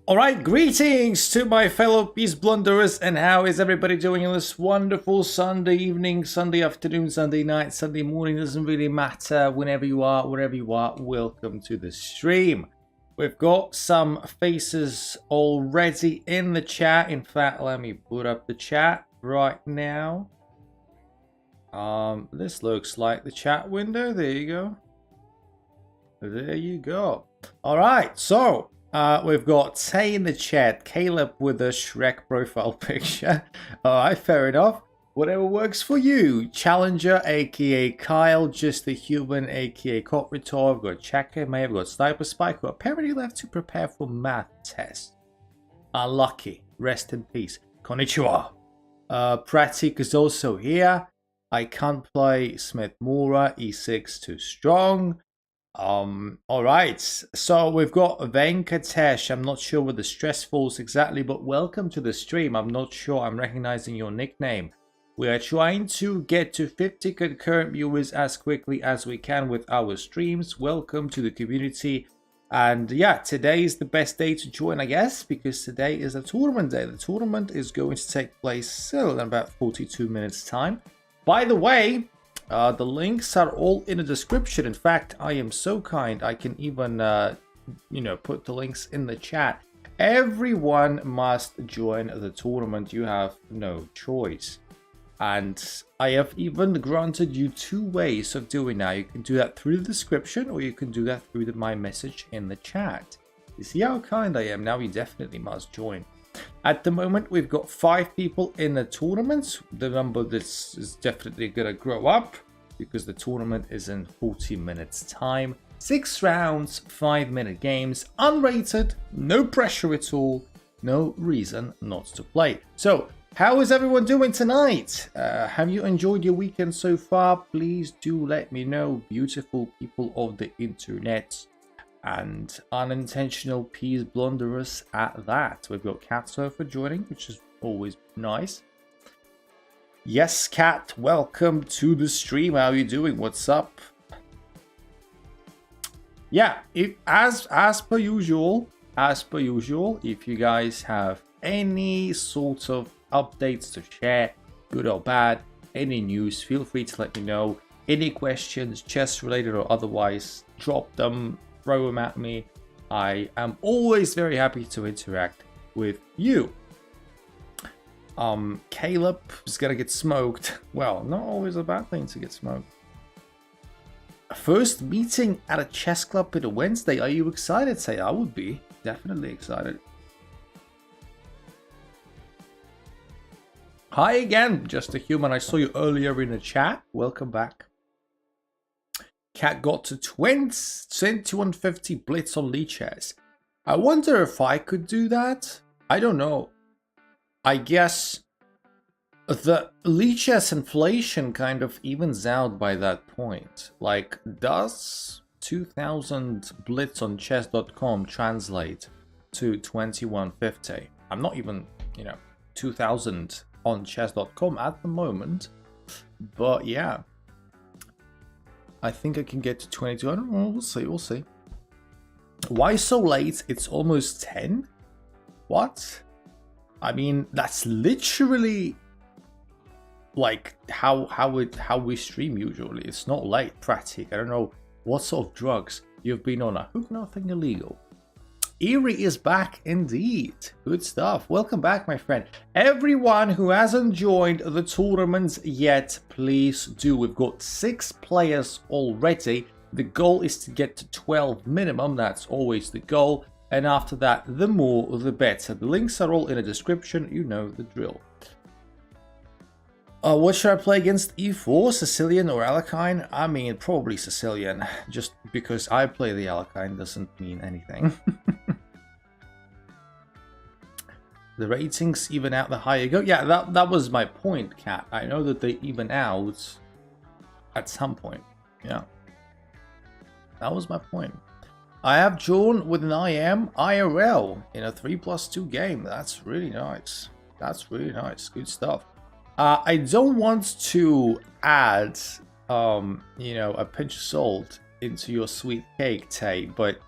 Alright, greetings to my fellow peace blunderers, and how is everybody doing on this wonderful Sunday evening, Sunday afternoon, Sunday night, Sunday morning? Doesn't really matter. Whenever you are, wherever you are, welcome to the stream. We've got some faces already in the chat. In fact, let me put up the chat right now. This looks like the chat window. There you go. There you go. Alright, so we've got Tay in the chat, Caleb with a Shrek profile picture. Alright, fair enough. Whatever works for you. Challenger, aka Kyle, Just a Human, aka Cotritor. I've got Chaka, May, I've got Sniper Spike, who apparently left to prepare for math test. Unlucky. Rest in peace. Konnichiwa. Pratik is also here. I can't play Smith Mora, E6 too strong. Alright, so we've got Venkatesh. I'm not sure what the stress falls exactly, but welcome to the stream. I'm not sure I'm recognizing your nickname. We are trying to get to 50 concurrent viewers as quickly as we can with our streams. Welcome to the community. And yeah, today is the best day to join, I guess, because today is a tournament day. The tournament is going to take place still in about 42 minutes time. By the way, the links are all in the description. In fact, I am so kind, I can even, put the links in the chat. Everyone must join the tournament. You have no choice. And I have even granted you 2 ways of doing that. You can do that through the description, or you can do that through my message in the chat. You see how kind I am? Now you definitely must join. At the moment, we've got 5 people in the tournament. The number this is definitely going to grow up because the tournament is in 40 minutes time. 6 rounds, 5-minute games, unrated, no pressure at all, no reason not to play. So, how is everyone doing tonight? Have you enjoyed your weekend so far? Please do let me know, beautiful people of the internet. And unintentional peace blunderers at that. We've got Cat Surfer joining, which is always nice. Yes, Cat, welcome to the stream. How are you doing? What's up? Yeah, as per usual, if you guys have any sort of updates to share, good or bad, any news, feel free to let me know. Any questions, chess related or otherwise, drop them. Throw them at me. I am always very happy to interact with you. Caleb is gonna get smoked. Well, not always a bad thing to get smoked. First meeting at a chess club in a Wednesday. Are you excited? Say, I would be definitely excited. Hi again, Just a Human. I saw you earlier in the chat. Welcome back. Cat got to 2150 blitz on Lichess. I wonder if I could do that. I don't know. I guess the Lichess inflation kind of evens out by that point. Like, does 2000 blitz on chess.com translate to 2150? I'm not even, 2000 on chess.com at the moment. But yeah. I think I can get to 22. I don't know. We'll see. Why so late? It's almost 10? What? I mean, that's literally like how we stream usually. It's not late, Pratik. I don't know what sort of drugs you've been on. I hope nothing illegal. Eerie is back indeed. Good stuff. Welcome back, my friend. Everyone who hasn't joined the tournaments yet, please do. We've got 6 players already. The goal is to get to 12 minimum. That's always the goal. And after that, the more, the better. The links are all in the description. You know the drill. What should I play against E4? Sicilian or Alekhine? I mean, probably Sicilian. Just because I play the Alekhine doesn't mean anything. The ratings even out the higher you go. Yeah, that was my point, Cat. I know that they even out at some point. Yeah, that was my point. I have drawn with an IM IRL in a 3+2 game. That's really nice. That's really nice. Good stuff. I don't want to add, you know, a pinch of salt into your sweet cake, Tay, but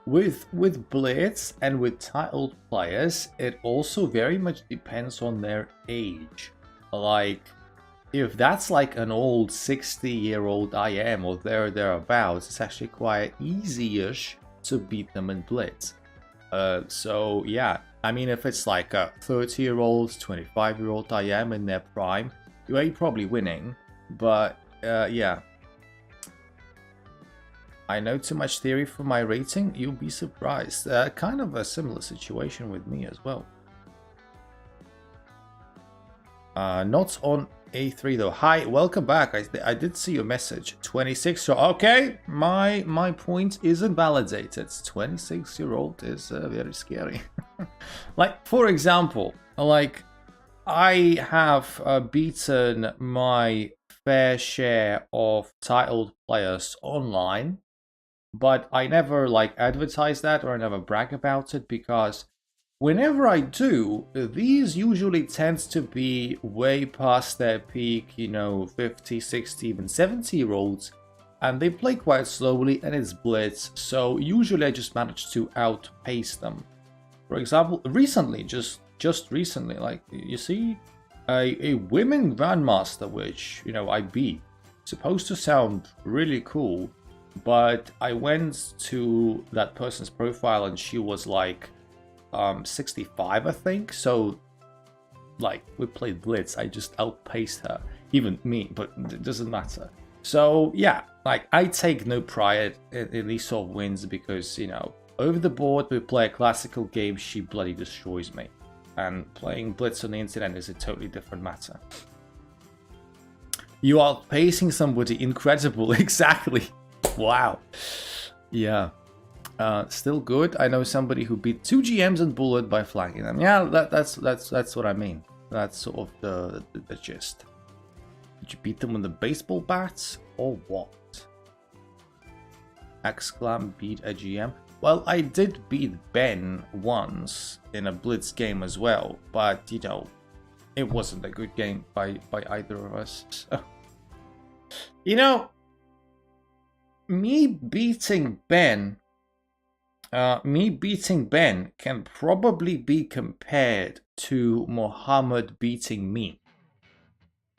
with Blitz and with titled players, it also very much depends on their age. Like, if that's like an old 60-year-old IM or thereabouts, it's actually quite easy-ish to beat them in Blitz. So yeah, I mean, if it's like a 30-year-old, 25-year-old IM in their prime, you're probably winning. But yeah, I know too much theory for my rating. You'll be surprised. Kind of a similar situation with me as well. Not on A3 though. Hi, welcome back. I did see your message. 26. So okay, my point isn't validated. 26-year-old is very scary. Like, for example, like I have beaten my fair share of titled players online, but I never like advertise that or I never brag about it, because whenever I do, these usually tend to be way past their peak, you know, 50, 60, even 70-year-olds, and they play quite slowly and it's Blitz, so usually I just manage to outpace them. For example, recently, just recently, like, you see, a women grandmaster, which, you know, I beat. Supposed to sound really cool, but I went to that person's profile and she was like 65, I think. So like, we played Blitz, I just outpaced her, even me, but it doesn't matter. So yeah, like, I take no pride in these sort of wins, because, you know, over the board we play a classical game, she bloody destroys me, and playing Blitz on the internet is a totally different matter. You are pacing somebody incredible. Exactly. Wow. Yeah. Still good. I know somebody who beat 2 GMs and Bullet by flanking them. Yeah, that's what I mean. That's sort of the gist. Did you beat them with the baseball bats or what? Exclam beat a GM. Well, I did beat Ben once in a Blitz game as well, but you know, it wasn't a good game by either of us. So, you know, me beating Ben can probably be compared to Muhammad beating me.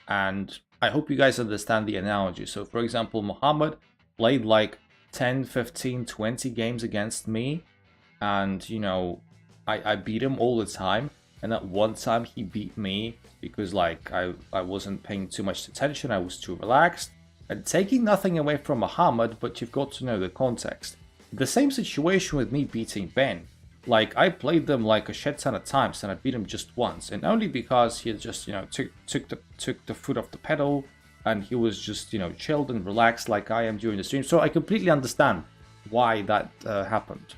And I hope you guys understand the analogy. So, for example, Muhammad played like 10, 15, 20 games against me. And, you know, I beat him all the time. And at one time he beat me because, like, I wasn't paying too much attention. I was too relaxed. And taking nothing away from Muhammad, but you've got to know the context. The same situation with me beating Ben. Like, I played them like a shit ton of times and I beat him just once. And only because he just, you know, took the foot off the pedal and he was just, you know, chilled and relaxed like I am during the stream. So I completely understand why that happened.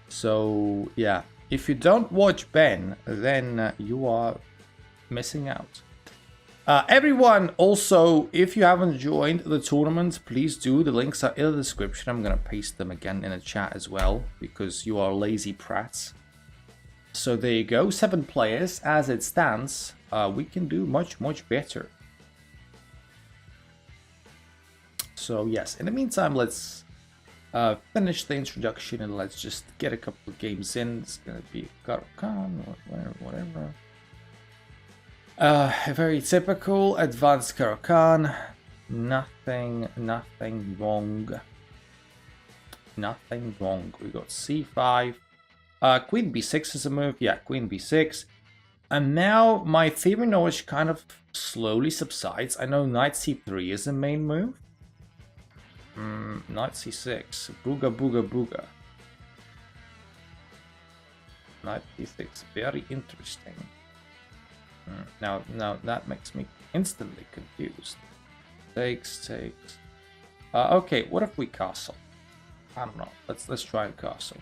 So, yeah. If you don't watch Ben, then you are missing out. Everyone, also, if you haven't joined the tournament, please do. The links are in the description. I'm going to paste them again in the chat as well, because you are lazy prats. So there you go, 7 players. As it stands, we can do much, much better. So yes, in the meantime, let's finish the introduction and let's just get a couple of games in. It's going to be Karakan or whatever. Very typical advanced Karakan. Nothing wrong. Nothing wrong. We got c5. Queen b6 is a move. Yeah, queen b6. And now my theory knowledge kind of slowly subsides. I know knight c3 is the main move. Knight c6. Booga booga booga. Knight b6. Very interesting. Now that makes me instantly confused. Takes. Okay, what if we castle? I don't know. Let's try a castle.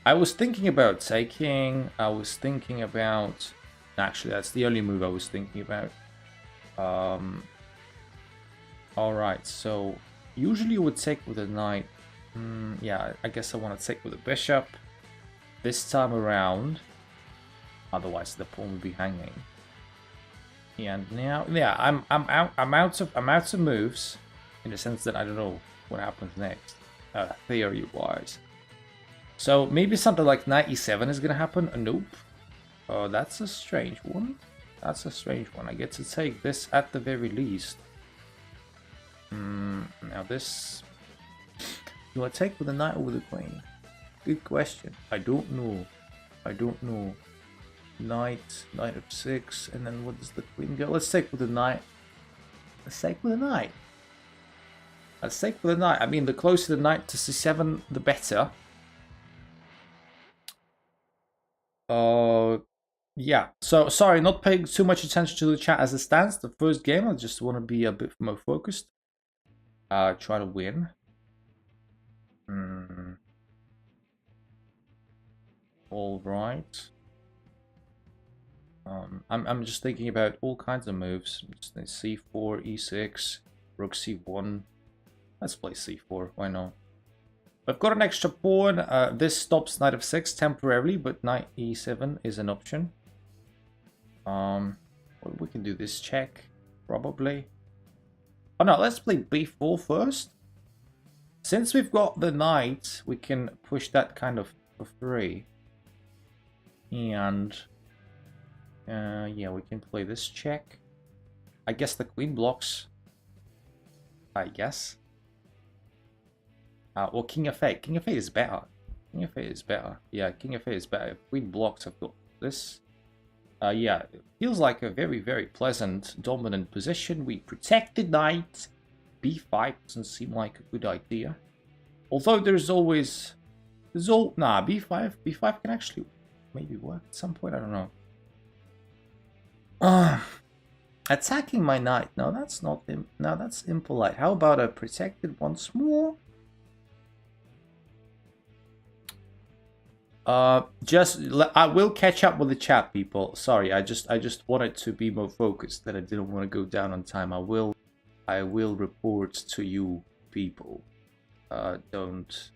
I was thinking about taking. I was thinking about. Actually, that's the only move I was thinking about. Alright, so usually you would take with a knight. Yeah, I guess I want to take with a bishop this time around. Otherwise, the pawn will be hanging. And now, yeah, I'm out of moves, in the sense that I don't know what happens next, theory-wise. So maybe something like knight e7 is gonna happen. Nope. Oh, that's a strange one. That's a strange one. I get to take this at the very least. Now this... Do I take with the knight or with the queen? Good question. I don't know. I don't know. Knight of 6, and then what does the queen go? Let's take with the knight. Let's take with the knight. Let's take with the knight. I mean, the closer the knight to c7, the better. Yeah. So, sorry, not paying too much attention to the chat as it stands. The first game, I just want to be a bit more focused. Try to win. All right. I'm just thinking about all kinds of moves. Just c4, e6, rook c1. Let's play c4. Why not? I've got an extra pawn. This stops knight of 6 temporarily, but knight e7 is an option. Well, we can do this check probably. Oh no, let's play b4 first. Since we've got the knight, we can push that kind of for free. And yeah, we can play this check. I guess the queen blocks. I guess. Well, king f8. King f8 is better. King f8 is better. Yeah, king f8 is better. If queen blocks, I've got this. Yeah, it feels like a very, very pleasant dominant position. We protect the knight. b5 doesn't seem like a good idea. Although there's always... Nah, b5 can actually maybe work at some point. I don't know. Attacking my knight. No, that's not... No, that's impolite. How about a protected once more? I will catch up with the chat, people. Sorry, I just wanted to be more focused. That I didn't want to go down on time. I will report to you, people. Don't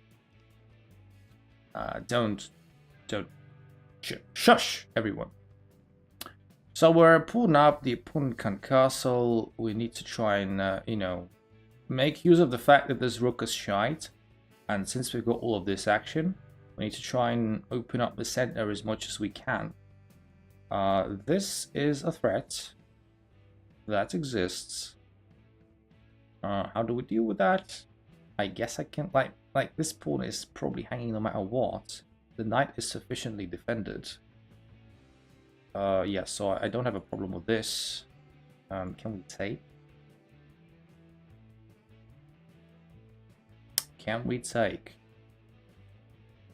shush, everyone. So we're pulling up. The opponent can castle. We need to try and you know, make use of the fact that this rook is shite, and since we've got all of this action, we need to try and open up the center as much as we can. This is a threat that exists. How do we deal with that? I guess I can, like this pawn is probably hanging no matter what. The knight is sufficiently defended. Yeah, so I don't have a problem with this. Can we take? Can we take?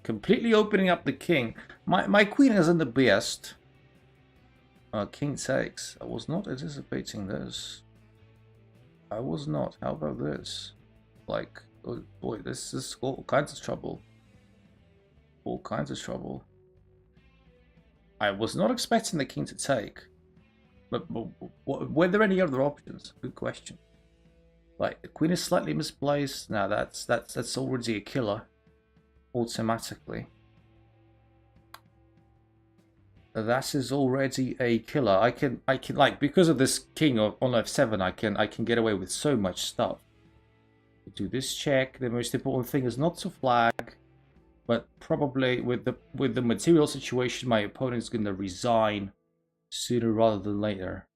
Completely opening up the king. My queen isn't the best. King takes. I was not anticipating this. I was not. How about this? Like, oh boy, this is all kinds of trouble. All kinds of trouble. I was not expecting the king to take. But were there any other options? Good question. Like, the queen is slightly misplaced. Now that's already a killer. Automatically. That is already a killer. I can like, because of this king on f7, I can get away with so much stuff. Do this check. The most important thing is not to flag, but probably with the material situation, my opponent's gonna resign sooner rather than later.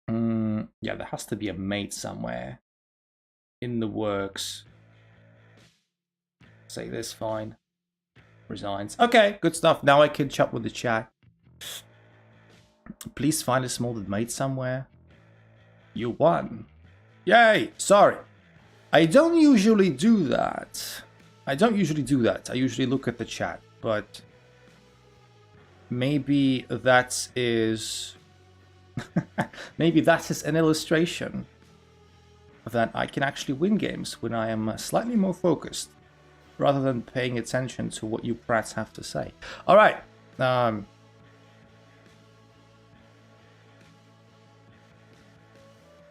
Yeah, there has to be a mate somewhere in the works. Say this, fine. Resigns. Okay, good stuff. Now I can chat with the chat. Please find a smolded mate somewhere. You won. Yay! Sorry. I don't usually do that. I usually look at the chat, but maybe that is maybe that is an illustration that I can actually win games when I am slightly more focused, rather than paying attention to what you brats have to say. All right.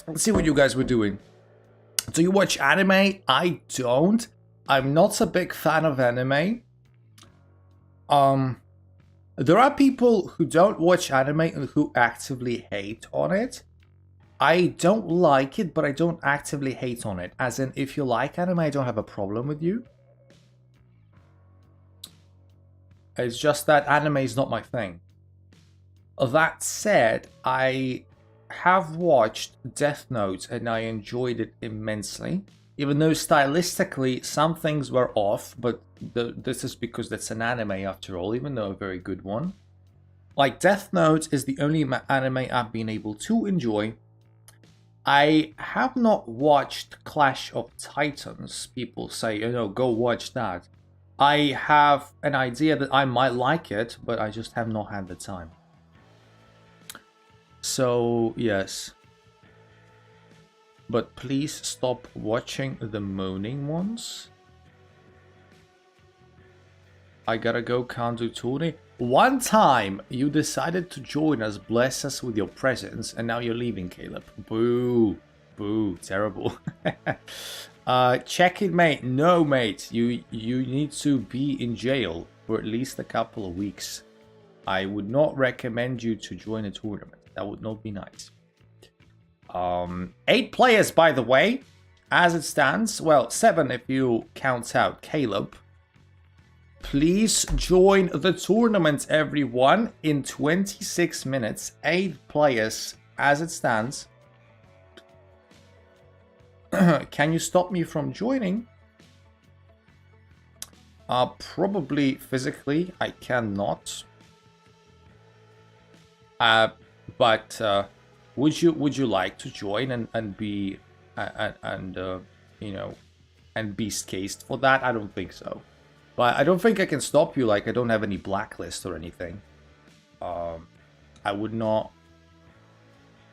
Let's see what you guys were doing. Do you watch anime? I don't. I'm not a big fan of anime. There are people who don't watch anime and who actively hate on it. I don't like it, but I don't actively hate on it. As in, if you like anime, I don't have a problem with you. It's just that anime is not my thing. That said, I have watched Death Note and I enjoyed it immensely. Even though stylistically some things were off, but this is because that's an anime after all, even though a very good one. Like, Death Note is the only anime I've been able to enjoy. I have not watched Clash of Titans. People say, you know, go watch that. I have an idea that I might like it, but I just have not had the time. So, yes. But please stop watching the moaning ones. I gotta go, can't do TOURNEY. One time you decided to join us, bless us with your presence, and now you're leaving, Caleb. Boo. Boo. Terrible. Check it, mate. No, mate. You need to be in jail for at least a couple of weeks. I would not recommend you to join a tournament. That would not be nice. 8 players, by the way, as it stands. Well, 7 if you count out Caleb. Please join the tournament, everyone, in 26 minutes. 8 players, as it stands. Can you stop me from joining? Probably physically, I cannot. But would you like to join and be you know, and be cased for that? I don't think so. But I don't think I can stop you. Like, I don't have any blacklist or anything. I would not.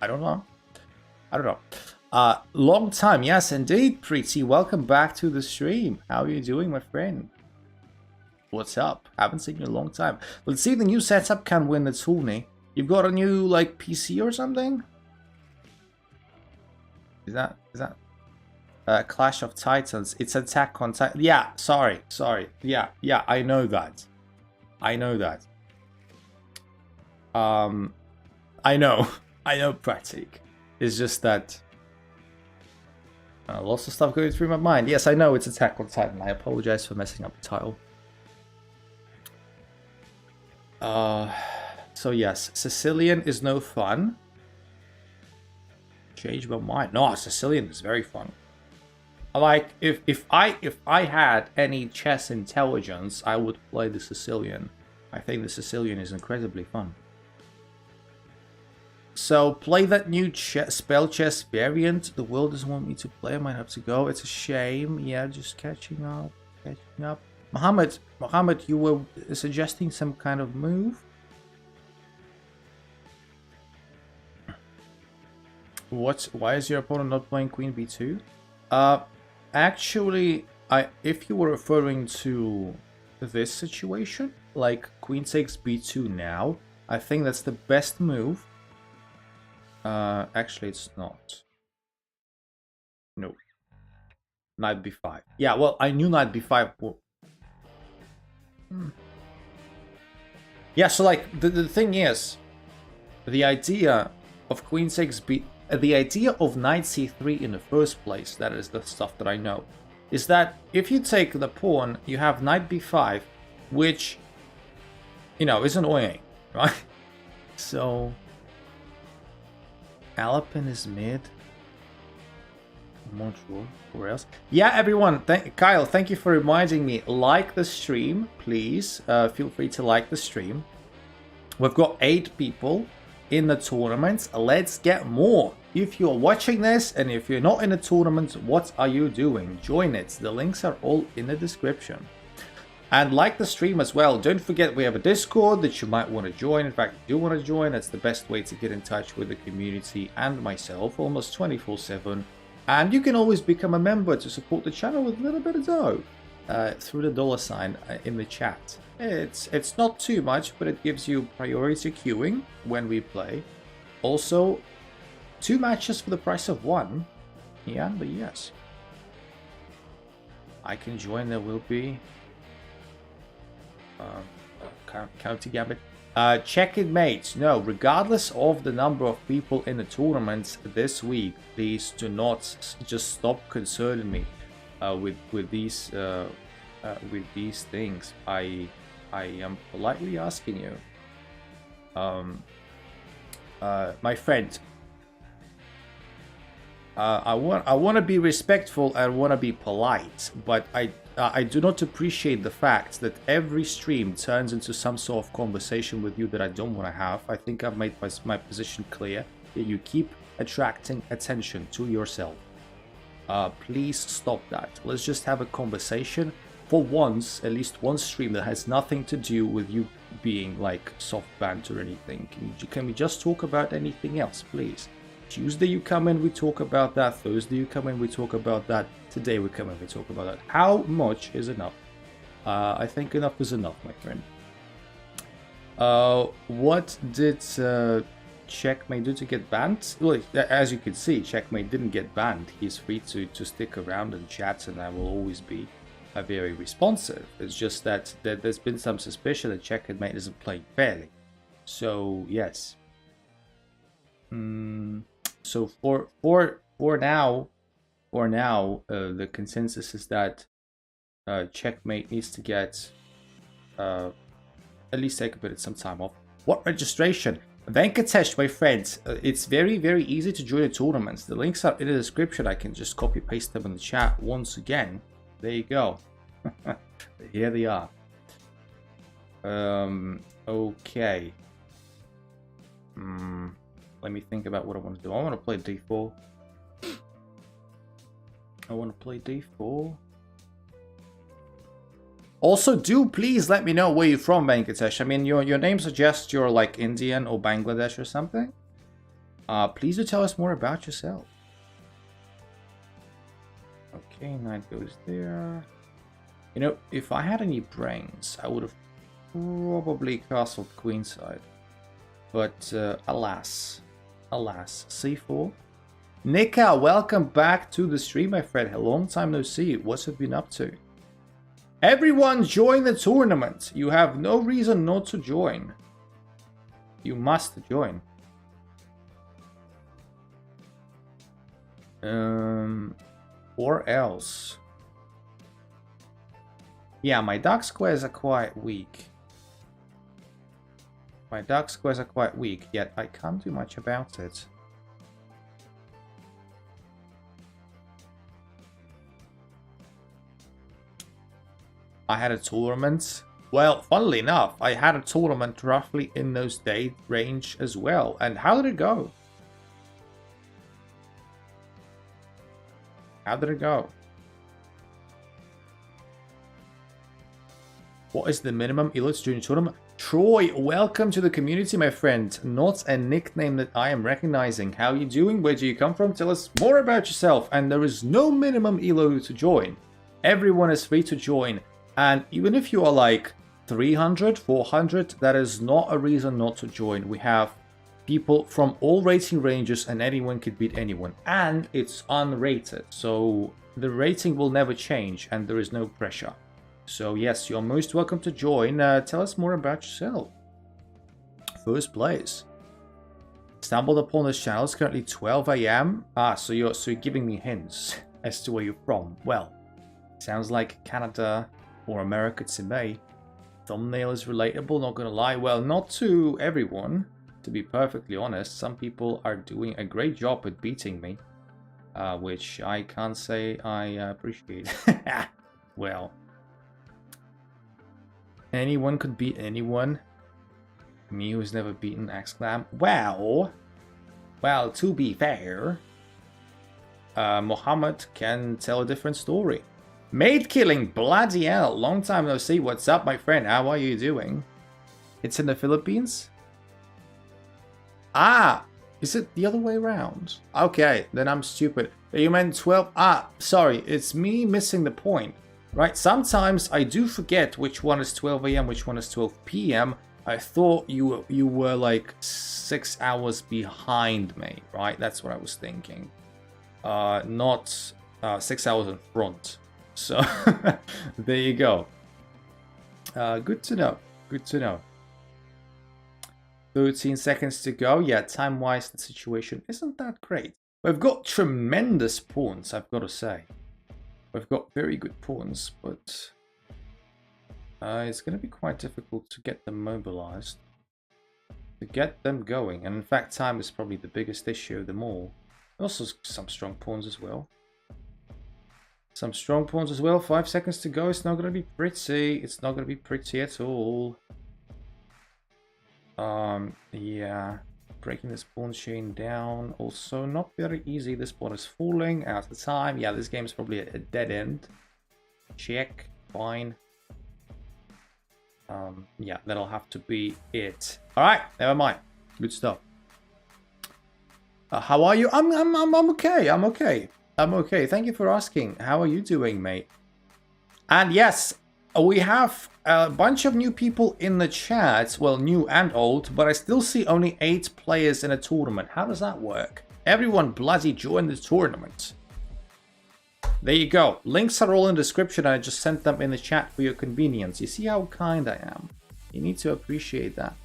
I don't know. I don't know. Long time, yes, indeed, Preeti. Welcome back to the stream. How are you doing, my friend? What's up? Haven't seen you in a long time. Let's see if the new setup can win the tourney. You've got a new, like, PC or something? Is that Clash of Titans? It's Attack on Titan. Yeah, sorry. Yeah, I know that. I know, Pratik. It's just that lots of stuff going through my mind. Yes, I know it's Attack on Titan. I apologize for messing up the title. So yes, Sicilian is no fun. Change my mind. No, Sicilian is very fun. Like, if I had any chess intelligence, I would play the Sicilian. I think the Sicilian is incredibly fun. So play that new spell chess variant. The world doesn't want me to play. I might have to go. It's a shame. Yeah, just catching up. Mohammed, you were suggesting some kind of move. Why is your opponent not playing Queen B2? Actually, if you were referring to this situation, like Queen takes B2 now, I think that's the best move. Actually, it's not. No. Knight B5. Yeah, well, I knew Knight B5. Yeah, so like the thing is, the idea of Queen takes B. The idea of Knight C3 in the first place, that is the stuff that I know, is that if you take the pawn, you have Knight B5, which, you know, is annoying, right? So, Alapin is mid. I'm not sure. Where else? Yeah, everyone. Kyle, thank you for reminding me. Like the stream, please. Feel free to like the stream. We've got 8 people in the tournament. Let's get more. If you're watching this and if you're not in a tournament, what are you doing? Join it. The links are all in the description. And like the stream as well. Don't forget we have a Discord that you might want to join. In fact, if you do want to join, that's the best way to get in touch with the community and myself almost 24/7. And you can always become a member to support the channel with a little bit of dough through the $sign in the chat. It's not too much, but it gives you priority queuing when we play. Also, 2 matches for the price of 1. Yeah, but yes. I can join. There will be county gambit. Checkmate. No, regardless of the number of people in the tournament this week, please do not just stop concerning me with these things. I am politely asking you, my friend. I want to be respectful and want to be polite, but I do not appreciate the fact that every stream turns into some sort of conversation with you that I don't want to have. I think I've made my position clear. You keep attracting attention to yourself. Please stop that. Let's just have a conversation for once, at least one stream that has nothing to do with you being like soft banter or anything. Can we just talk about anything else, please? Tuesday you come in, we talk about that. Thursday you come in, we talk about that. Today we come in, we talk about that. How much is enough? I think enough is enough, my friend. What did Checkmate do to get banned? Well, as you can see, Checkmate didn't get banned. He's free to stick around and chat, and I will always be very responsive. It's just that there's been some suspicion that Checkmate isn't playing fairly. So, yes. So for now, the consensus is that Checkmate needs to get at least take a bit of some time off. What registration? Venkatesh, my friend, it's very, very easy to join the tournaments. The links are in the description. I can just copy paste them in the chat once again. There you go. Here they are. Okay. Let me think about what I want to do. I want to play d4. Also, do please let me know where you're from, Venkatesh. I mean, your name suggests you're like Indian or Bangladesh or something. Please do tell us more about yourself. Okay, knight goes there. You know, if I had any brains, I would have probably castled queenside. But alas, c4. Nika, welcome back to the stream, my friend. A long time no see. What have you been up to? Everyone join the tournament. You have no reason not to join. You must join. Or else. Yeah, my dark squares are quite weak. Yet I can't do much about it. I had a tournament. Well, funnily enough, I had a tournament roughly in those date range as well. And how did it go? What is the minimum ELOs during the tournament? Troy, welcome to the community, my friend. Not a nickname that I am recognizing. How are you doing? Where do you come from? Tell us more about yourself. And there is no minimum ELO to join. Everyone is free to join. And even if you are like 300, 400, that is not a reason not to join. We have people from all rating ranges and anyone could beat anyone. And it's unrated. So the rating will never change and there is no pressure. So yes, you're most welcome to join. Tell us more about yourself. First place. Stumbled upon this channel. It's currently 12 AM. So you're giving me hints as to where you're from. Well, sounds like Canada or America to me. Thumbnail is relatable, not gonna lie. Well, not to everyone, to be perfectly honest. Some people are doing a great job at beating me, which I can't say I appreciate. Well, anyone could beat anyone. Me who's never beaten Axclam. Well, to be fair, Mohammed can tell a different story. Maid killing, bloody hell. Long time no see. What's up, my friend? How are you doing? It's in the Philippines? Ah, is it the other way around? Okay, then I'm stupid. You meant 12. Sorry, it's me missing the point. Right, sometimes I do forget which one is 12 AM, which one is 12 PM. I thought you were like 6 hours behind me, right? That's what I was thinking. Not 6 hours in front. So there you go. Good to know. Good to know. 13 seconds to go. Yeah, time-wise, the situation isn't that great. We've got tremendous pawns, I've got to say. We've got very good pawns, but it's going to be quite difficult to get them mobilized. To get them going. And in fact, time is probably the biggest issue of them all. Also, some strong pawns as well. Some strong pawns as well. 5 seconds to go. It's not going to be pretty. It's not going to be pretty at all. Yeah. Breaking this pawn chain down. Also, not very easy. This pawn is falling out of time. Yeah, this game is probably a dead end. Check. Fine. Yeah, that'll have to be it. All right, never mind. Good stuff. How are you? I'm okay. I'm okay. I'm okay. Thank you for asking. How are you doing, mate? And yes, we have a bunch of new people in the chat. Well, new and old, but I still see only 8 players in a tournament. How does that work? Everyone bloody join the tournament. There you go. Links are all in the description. I just sent them in the chat for your convenience. You see how kind I am? You need to appreciate that.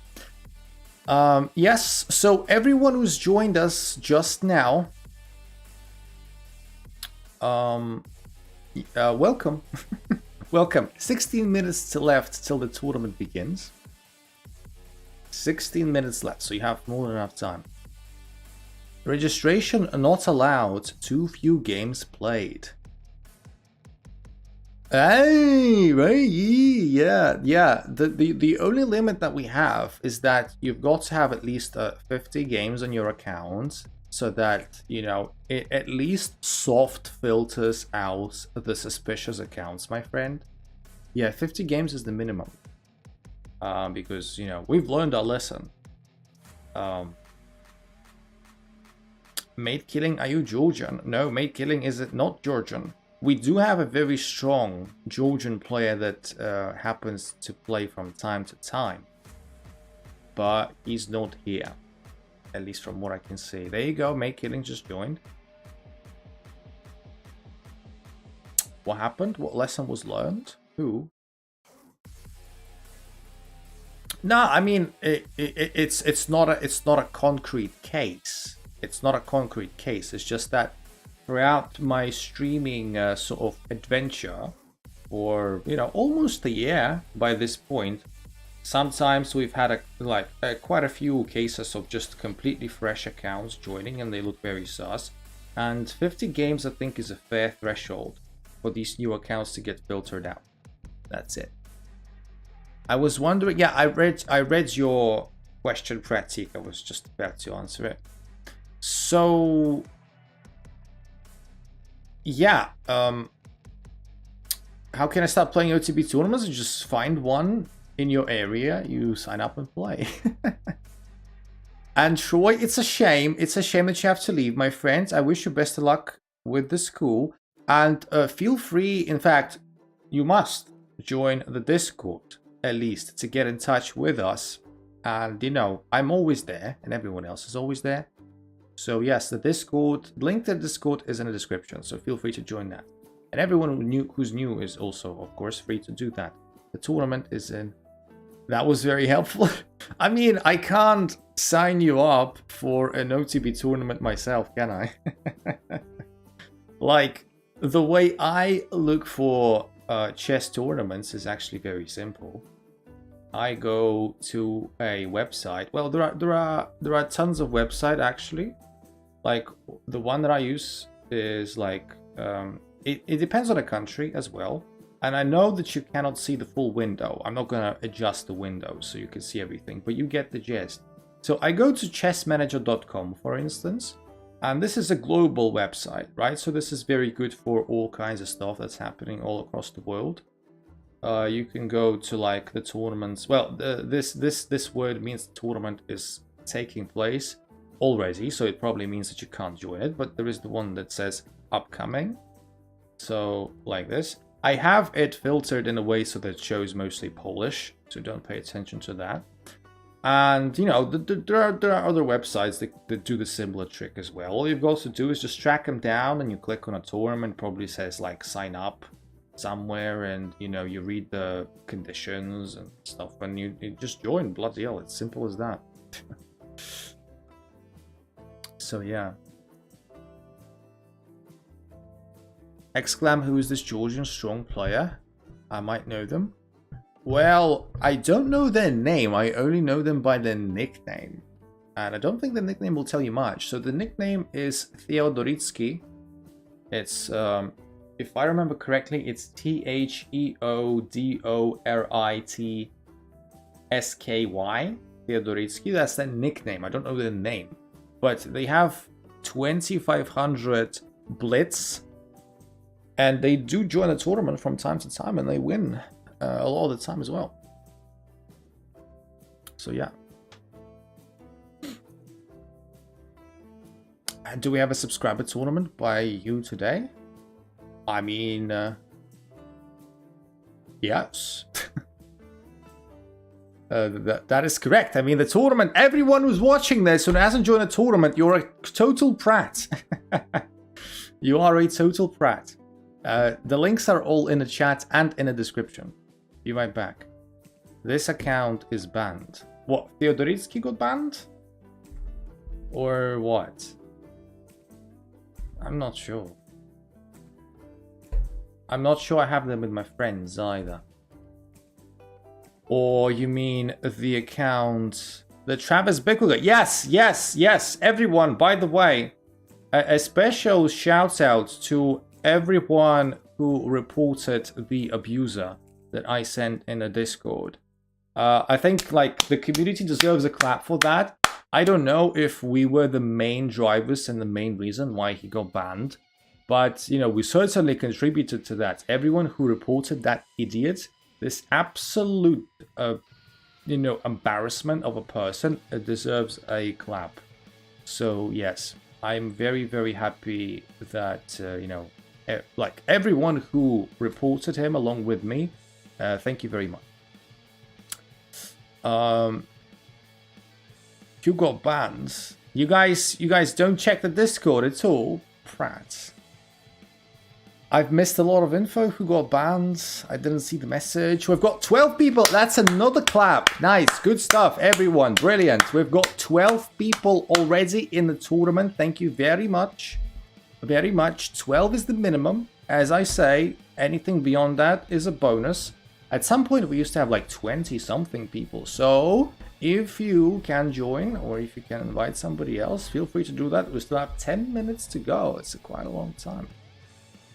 Yes, so everyone who's joined us just now, welcome. Welcome. 16 minutes left till the tournament begins. 16 minutes left, so you have more than enough time. Registration not allowed. Too few games played. Hey, right, yeah. The only limit that we have is that you've got to have at least 50 games on your account, so that, you know, it at least soft filters out the suspicious accounts, my friend. Yeah, 50 games is the minimum. Because, you know, we've learned our lesson. Mate killing, are you Georgian? No, mate killing is it not Georgian. We do have a very strong Georgian player that happens to play from time to time. But he's not here. At least from what I can see. There you go, mate killing just joined. What happened? What lesson was learned? Who? No, I mean it's not a concrete case. It's not a concrete case. It's just that throughout my streaming sort of adventure, or you know, almost a year by this point, sometimes we've had quite a few cases of just completely fresh accounts joining, and they look very sus. And 50 games, I think, is a fair threshold for these new accounts to get filtered out. That's it. I was wondering, yeah, I read your question, Pratik. I was just about to answer it. So, yeah, how can I start playing OTB tournaments? You just find one in your area, you sign up and play. And Troy, it's a shame that you have to leave, my friend. I wish you best of luck with the school, and feel free, in fact, you must join the Discord, at least, to get in touch with us. And, you know, I'm always there, and everyone else is always there. So, yes, the Discord, link to the Discord is in the description, so feel free to join that. And everyone who's new is also, of course, free to do that. The tournament is in. That was very helpful. I mean, I can't sign you up for an OTB tournament myself, can I? Like, the way I look for chess tournaments is actually very simple. I go to a website. Well, there are tons of websites actually. Like the one that I use is like it depends on the country as well. And I know that you cannot see the full window. I'm not gonna adjust the window so you can see everything, but you get the gist. So I go to chessmanager.com, for instance, and this is a global website, right? So this is very good for all kinds of stuff that's happening all across the world. You can go to like the tournaments. Well, this word means the tournament is taking place already, so it probably means that you can't join it. But there is the one that says upcoming. So like this. I have it filtered in a way so that it shows mostly Polish, so don't pay attention to that. And, you know, there are other websites that do the similar trick as well. All you've got to do is just track them down and you click on a tournament, probably says like sign up somewhere, and, you know, you read the conditions and stuff, and you just join. Bloody hell, it's simple as that. So, yeah. Exclam, who is this Georgian strong player? I might know them. Well, I don't know their name. I only know them by their nickname. And I don't think the nickname will tell you much. So the nickname is Theodoritsky. It's, if I remember correctly, it's Theodoritsky. Theodoritsky, that's their nickname. I don't know their name. But they have 2,500 Blitz. And they do join a tournament from time to time, and they win a lot of the time as well. So yeah. And do we have a subscriber tournament by you today? I mean, yes. That is correct. I mean, the tournament, everyone who's watching this who hasn't joined a tournament, you're a total prat. You are a total prat. The links are all in the chat and in the description. Be right back. This account is banned. What? Theodoritsky got banned? Or what? I'm not sure. I'm not sure I have them with my friends either. Or you mean the account... The Travis Bickler? Yes, yes, yes. Everyone, by the way, a special shout out to everyone who reported the abuser that I sent in the Discord. I think like the community deserves a clap for that. I don't know if we were the main drivers and the main reason why he got banned, but you know, we certainly contributed to that. Everyone who reported that idiot, this absolute you know, embarrassment of a person, deserves a clap. So yes, I'm very, very happy that you know, like everyone who reported him along with me, thank you very much. You got bans. You guys don't check the Discord at all, prats. I've missed a lot of info. Who got bans? I didn't see the message. We've got 12 people. That's another clap. Nice, good stuff, everyone. Brilliant. We've got 12 people already in the tournament. Thank you very much. Very much. 12 is the minimum. As I say, anything beyond that is a bonus. At some point, we used to have like 20-something people. So, if you can join, or if you can invite somebody else, feel free to do that. We still have 10 minutes to go. It's quite a long time.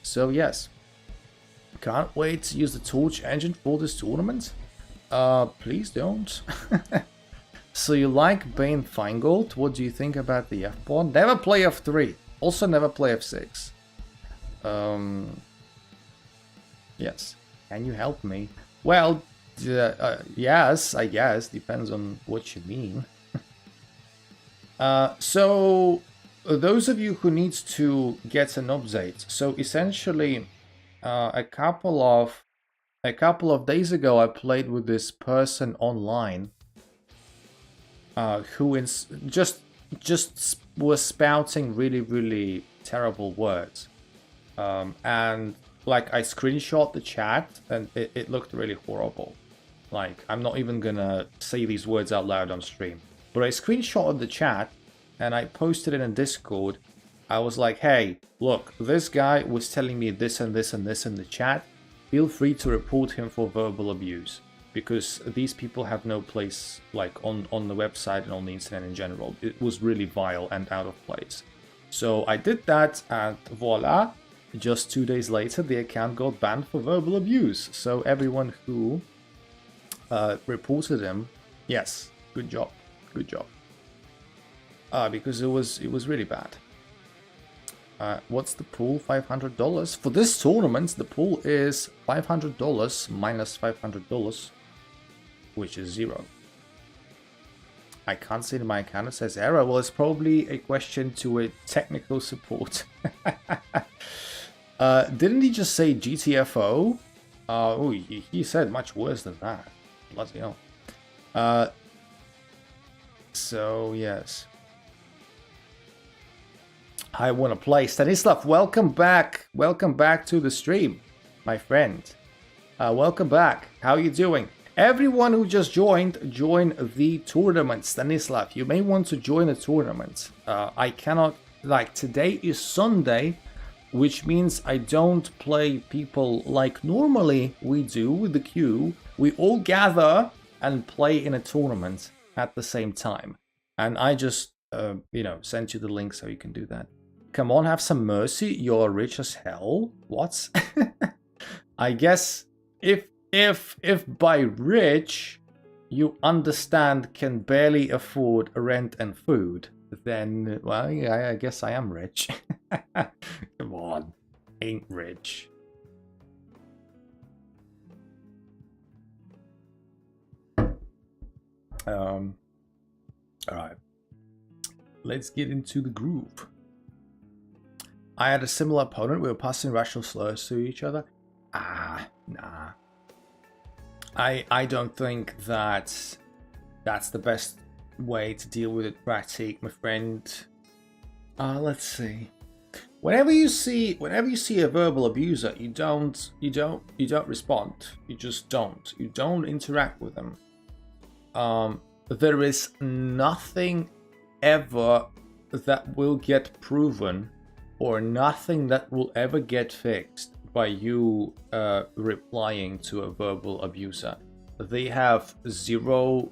So, yes. Can't wait to use the Torch engine for this tournament. Please don't. So, you like Bane Feingold? What do you think about the F-pawn? Never play F3. Also, never play F6. Yes. Can you help me? Well, yes, I guess. Depends on what you mean. So, those of you who need to get an update. So, essentially, a couple of days ago, I played with this person online who just was spouting really, really terrible words. And like I screenshot the chat and it looked really horrible. Like, I'm not even gonna say these words out loud on stream. But I screenshotted the chat and I posted it in Discord. I was like, hey, look, this guy was telling me this and this and this in the chat. Feel free to report him for verbal abuse. Because these people have no place like on the website and on the internet in general. It was really vile and out of place. So I did that and voila. Just 2 days later, the account got banned for verbal abuse. So everyone who reported him, yes, good job, good job. Because it was really bad. What's the pool? $500 for this tournament. The pool is $500 minus $500, which is 0. I can't see in my account. It says error. Well, it's probably a question to a technical support. Didn't he just say GTFO? Oh, he said much worse than that. Bloody hell. So, yes. I want to play. Stanislav, welcome back. Welcome back to the stream, my friend. Welcome back. How are you doing? Everyone who just joined, join the tournament. Stanislav, you may want to join a tournament. I cannot, like, today is Sunday, which means I don't play people like normally we do with the queue. We all gather and play in a tournament at the same time. And I just, you know, sent you the link so you can do that. Come on, have some mercy. You're rich as hell. What? I guess if by rich you understand can barely afford rent and food, then, well, yeah, I guess I am rich. Come on, ain't rich. All right, let's get into the groove. I had a similar opponent. We were passing rational slurs to each other. Nah. I don't think that that's the best way to deal with it, Pratik, my friend. Let's see. Whenever you see a verbal abuser, you don't respond. You just don't. You don't interact with them. There is nothing ever that will get proven, or nothing that will ever get fixed by you replying to a verbal abuser. They have zero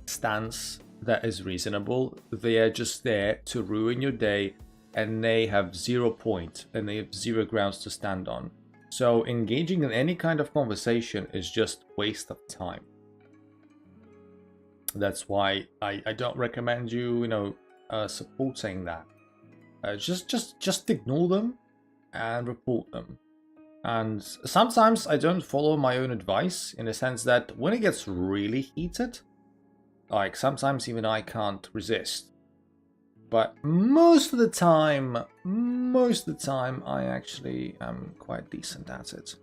stance that is reasonable. They are just there to ruin your day, and they have 0 point, and they have 0 grounds to stand on. So engaging in any kind of conversation is just waste of time. That's why I don't recommend you, supporting that. Just ignore them and report them. And sometimes I don't follow my own advice, in the sense that when it gets really heated, like sometimes even I can't resist. But most of the time I actually am quite decent at it.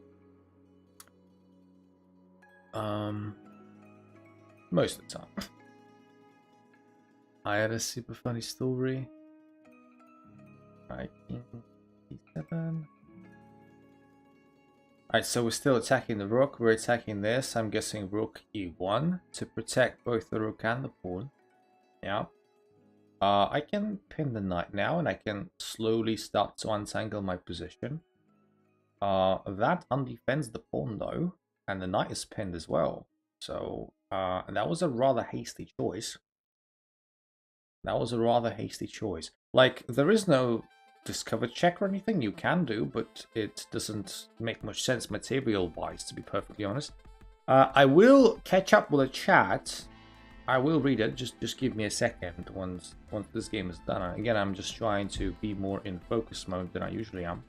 Most of the time. I had a super funny story. Right, E7. Alright, so we're still attacking the rook. We're attacking this. I'm guessing rook E1 to protect both the rook and the pawn. Yeah. I can pin the knight now, and I can slowly start to untangle my position. That undefends the pawn though, and the knight is pinned as well. So that was a rather hasty choice. Like, there is no discovered check or anything. You can do, but it doesn't make much sense material-wise, to be perfectly honest. I will catch up with a chat. I will read it. Just give me a second once this game is done. Again, I'm just trying to be more in focus mode than I usually am.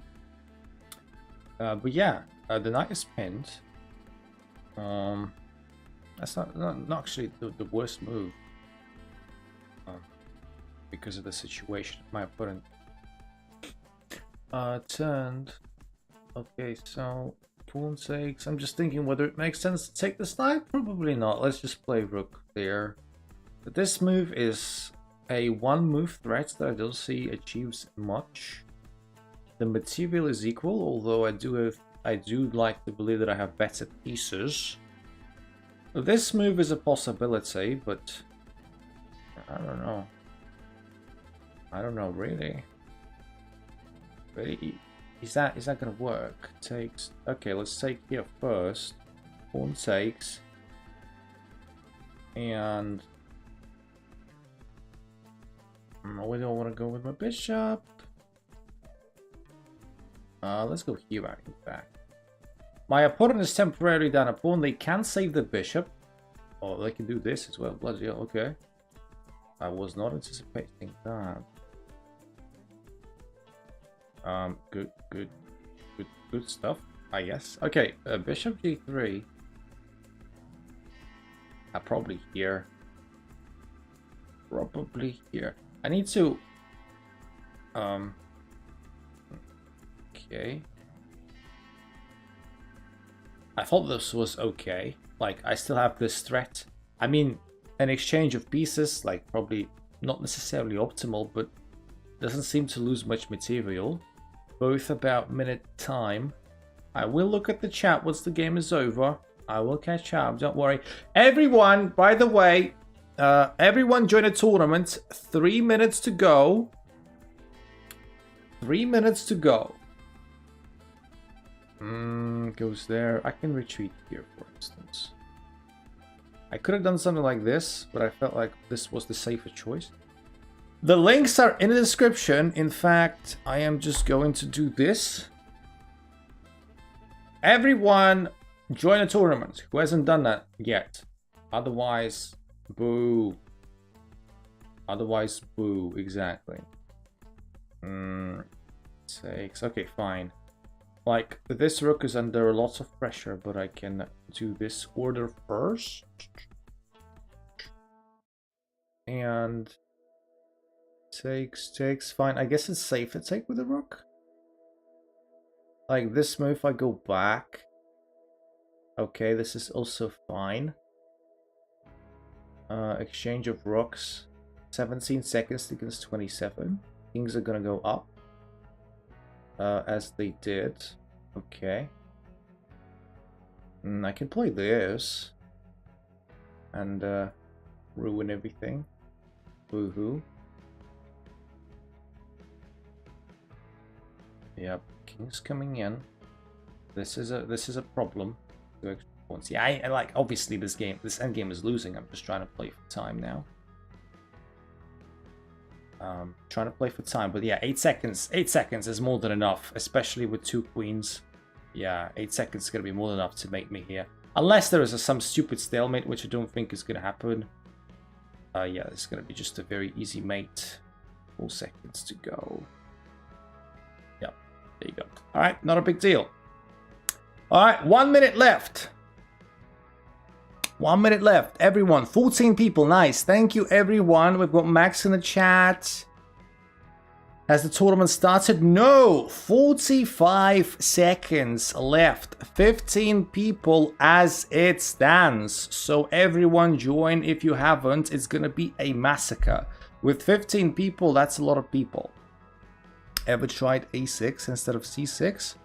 But yeah, the knight is pinned. That's not actually the worst move. Because of the situation. My opponent turned. Okay, so pawn takes. I'm just thinking whether it makes sense to take this knight. Probably not. Let's just play rook there. But this move is a one move threat that I don't see achieves much. The material is equal, although I do like to believe that I have better pieces. This move is a possibility, but I don't know. Really. Is that gonna work? Takes. Okay, let's take here first. Pawn takes. And we don't want to go with my bishop. Let's go here back. My opponent is temporarily down a pawn. They can save the bishop. Oh, they can do this as well. Bloody hell, okay. I was not anticipating that. Good stuff, I guess. Okay, bishop g3. Probably here. I need to. Okay. I thought this was okay. Like, I still have this threat. I mean, an exchange of pieces, like probably not necessarily optimal, but doesn't seem to lose much material. Both about minute time. I will look at the chat once the game is over. I will catch up, don't worry. Everyone, by the way, everyone join a tournament. 3 minutes to go. 3 minutes to go. Goes there. I can retreat here, for instance. I could have done something like this, but I felt like this was the safer choice. The links are in the description. In fact, I am just going to do this. Everyone join a tournament who hasn't done that yet. Otherwise, boo. Otherwise, boo. Exactly. Sakes. Okay, fine. Like, this rook is under a lot of pressure, but I can do this order first. And takes, fine. I guess it's safe to take with the rook. Like, this move, I go back. Okay, this is also fine. Exchange of rooks. 17 seconds against 27. Kings are gonna go up. As they did. Okay. I can play this. And ruin everything. Woohoo. Yep, king's coming in. This is a problem. Yeah, I like, obviously this endgame is losing. I'm just trying to play for time now. Trying to play for time, but yeah, 8 seconds. 8 seconds is more than enough, especially with 2 queens. Yeah, 8 seconds is gonna be more than enough to make me here. Unless there is some stupid stalemate, which I don't think is gonna happen. Yeah, it's gonna be just a very easy mate. 4 seconds to go. Yep, there you go. All right, not a big deal. All right, 1 minute left. 1 minute left. Everyone, 14 people. Nice. Thank you, everyone. We've got Max in the chat. Has the tournament started? No. 45 seconds left. 15 people as it stands. So everyone join if you haven't. It's going to be a massacre. With 15 people, that's a lot of people. Ever tried A6 instead of C6?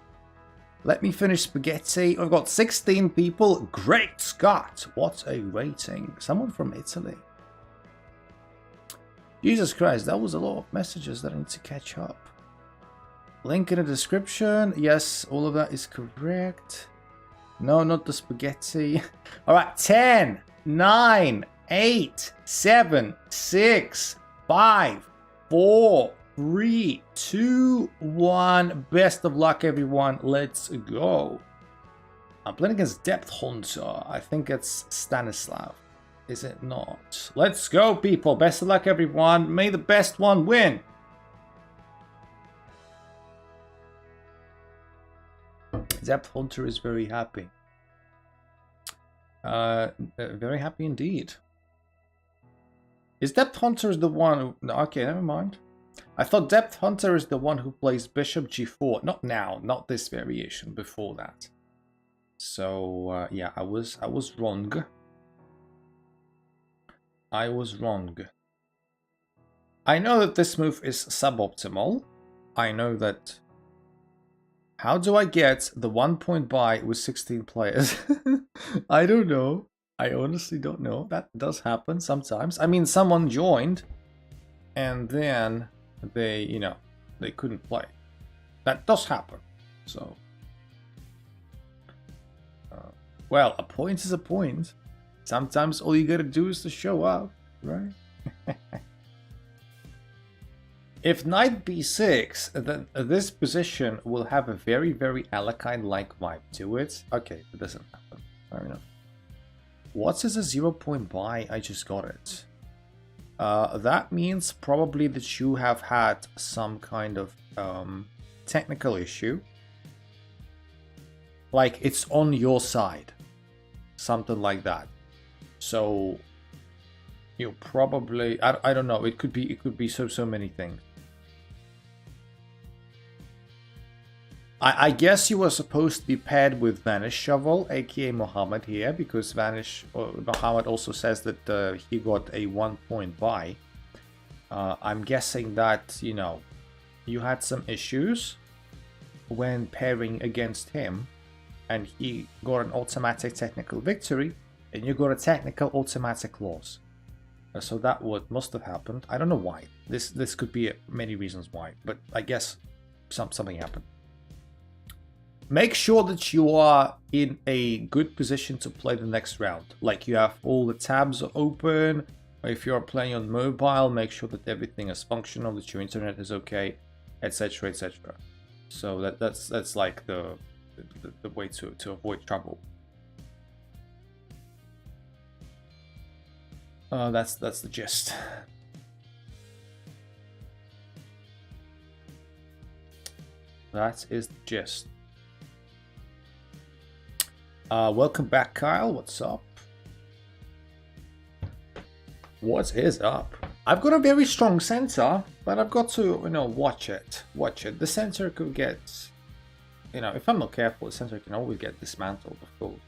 Let me finish spaghetti. I've got 16 people. Great Scott. What a rating. Someone from Italy. Jesus Christ, that was a lot of messages that I need to catch up. Link in the description. Yes, all of that is correct. No, not the spaghetti. All right, 10, 9, 8, 7, 6, 5, 4, 3, 2, 1. Best of luck, everyone. Let's go. I'm playing against Depth Hunter. I think it's Stanislav. Is it not? Let's go, people. Best of luck, everyone. May the best one win. Depth Hunter is very happy. Very happy indeed. Is Depth Hunter the one who... No, okay, never mind. I thought Depth Hunter is the one who plays Bishop G4. Not now, not this variation, before that. So, yeah, I was wrong. I was wrong. I know that this move is suboptimal. I know that... How do I get the 1 point buy with 16 players? I don't know. I honestly don't know. That does happen sometimes. I mean, someone joined and then they, you know, they couldn't play. That does happen. So, well, a point is a point. Sometimes all you gotta do is to show up, right? If knight b6, then this position will have a very, very Alekhine-like vibe to it. Okay, it doesn't happen. Fair enough. What is a 0 point buy? I just got it. That means probably that you have had some kind of technical issue. Like, it's on your side. Something like that. So, you probably... I don't know. It could be so many things. I guess you were supposed to be paired with Vanish Shovel, aka Mohammed here, because Mohammed also says that he got a 1-point buy. I'm guessing that, you know, you had some issues when pairing against him, and he got an automatic technical victory, and you got a technical automatic loss. So that what must have happened. I don't know why. This could be many reasons why, but I guess something happened. Make sure that you are in a good position to play the next round. Like you have all the tabs open. If you're playing on mobile, make sure that everything is functional, that your internet is okay, etc., etc. So that's like the way to avoid trouble. That's the gist. That is the gist. Welcome back, Kyle. What's up? What is up? I've got a very strong center, but I've got to, you know, watch it. Watch it. The center could get, you know, if I'm not careful, the center can always get dismantled, of course.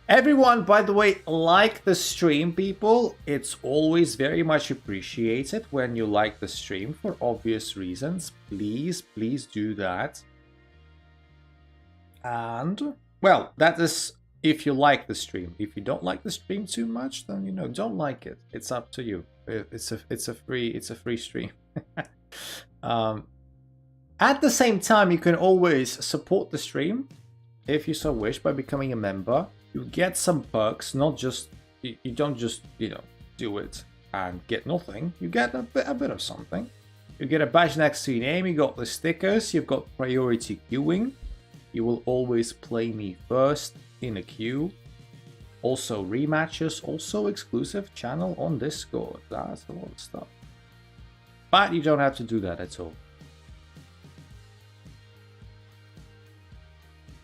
Everyone, by the way, like the stream, people. It's always very much appreciated when you like the stream for obvious reasons. Please, please do that. And, well, that is if you like the stream. If you don't like the stream too much, then, you know, don't like it. It's up to you. It's a free stream. At the same time, you can always support the stream if you so wish by becoming a member. You get some perks, not just you don't just, you know, do it and get nothing. You get a bit of something. You get a badge next to your name. You got the stickers. You've got priority queuing. You will always play me first in a queue. Also rematches, also exclusive channel on Discord. That's a lot of stuff. But you don't have to do that at all.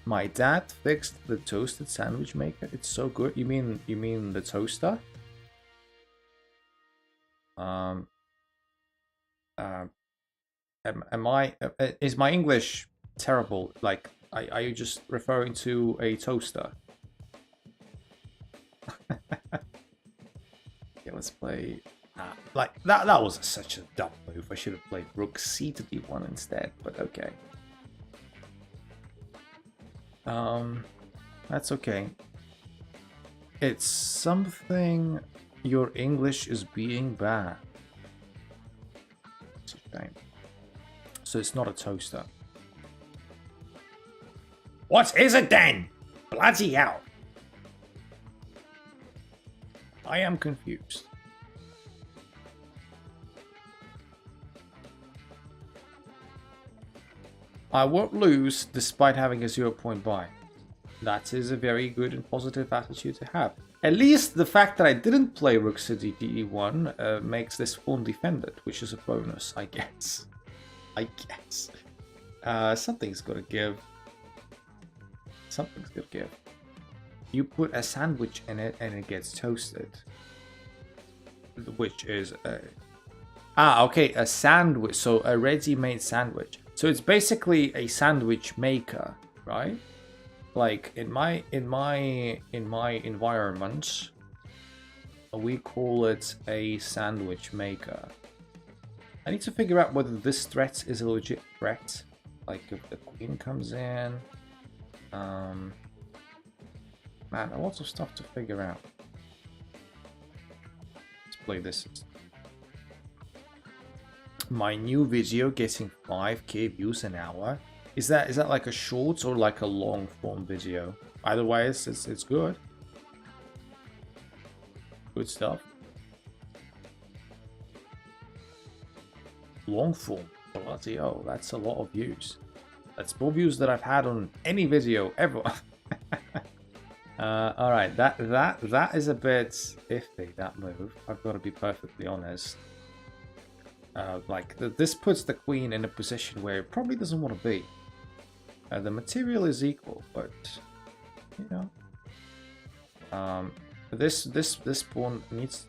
My dad fixed the toasted sandwich maker. It's so good. You mean the toaster? Is my English terrible? Like, are you just referring to a toaster? Okay, let's play. Like that was such a dumb move. I should have played rook c to d1 instead. But okay. That's okay. It's something. Your English is being bad. It's a shame. So it's not a toaster. What is it then? Bloody hell. I am confused. I won't lose despite having a 0-point buy. That is a very good and positive attitude to have. At least the fact that I didn't play rook city d1 makes this pawn defended, which is a bonus, I guess. I guess. Something's gotta give. Something's gotta give. You put a sandwich in it and it gets toasted. Which is a... okay, a sandwich. So a ready-made sandwich. So it's basically a sandwich maker, right? Like in my environment, we call it a sandwich maker. I need to figure out whether this threat is a legit threat. Like if the queen comes in. Man, lots of stuff to figure out. Let's play this. My new video getting 5k views an hour. Is that like a short or like a long form video? Either way, it's good. Good stuff. Long form. Bloody hell, that's a lot of views. That's more views than I've had on any video ever. Alright, that is a bit iffy, that move. I've got to be perfectly honest. This puts the queen in a position where it probably doesn't want to be. The material is equal, but you know, this pawn needs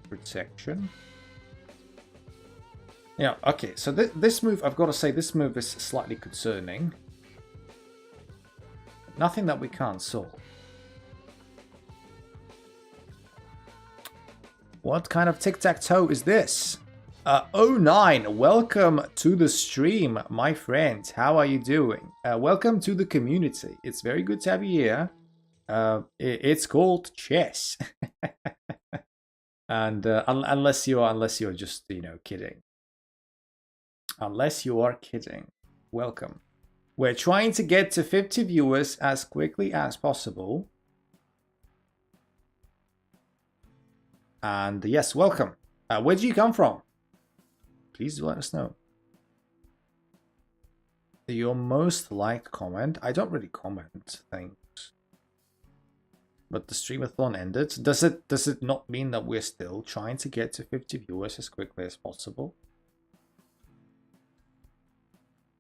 protection. Yeah, okay, so this move, I've got to say, this move is slightly concerning. Nothing that we can't solve. What kind of tic-tac-toe is this? Oh nine, welcome to the stream, my friend. How are you doing? Welcome to the community. It's very good to have you here. It's called chess. And unless you're just, you know, kidding. Unless you are kidding. Welcome. We're trying to get to 50 viewers as quickly as possible. And yes, welcome. Where do you come from? Please let us know. Your most liked comment? I don't really comment things. But the streamathon ended. Does it not mean that we're still trying to get to 50 viewers as quickly as possible?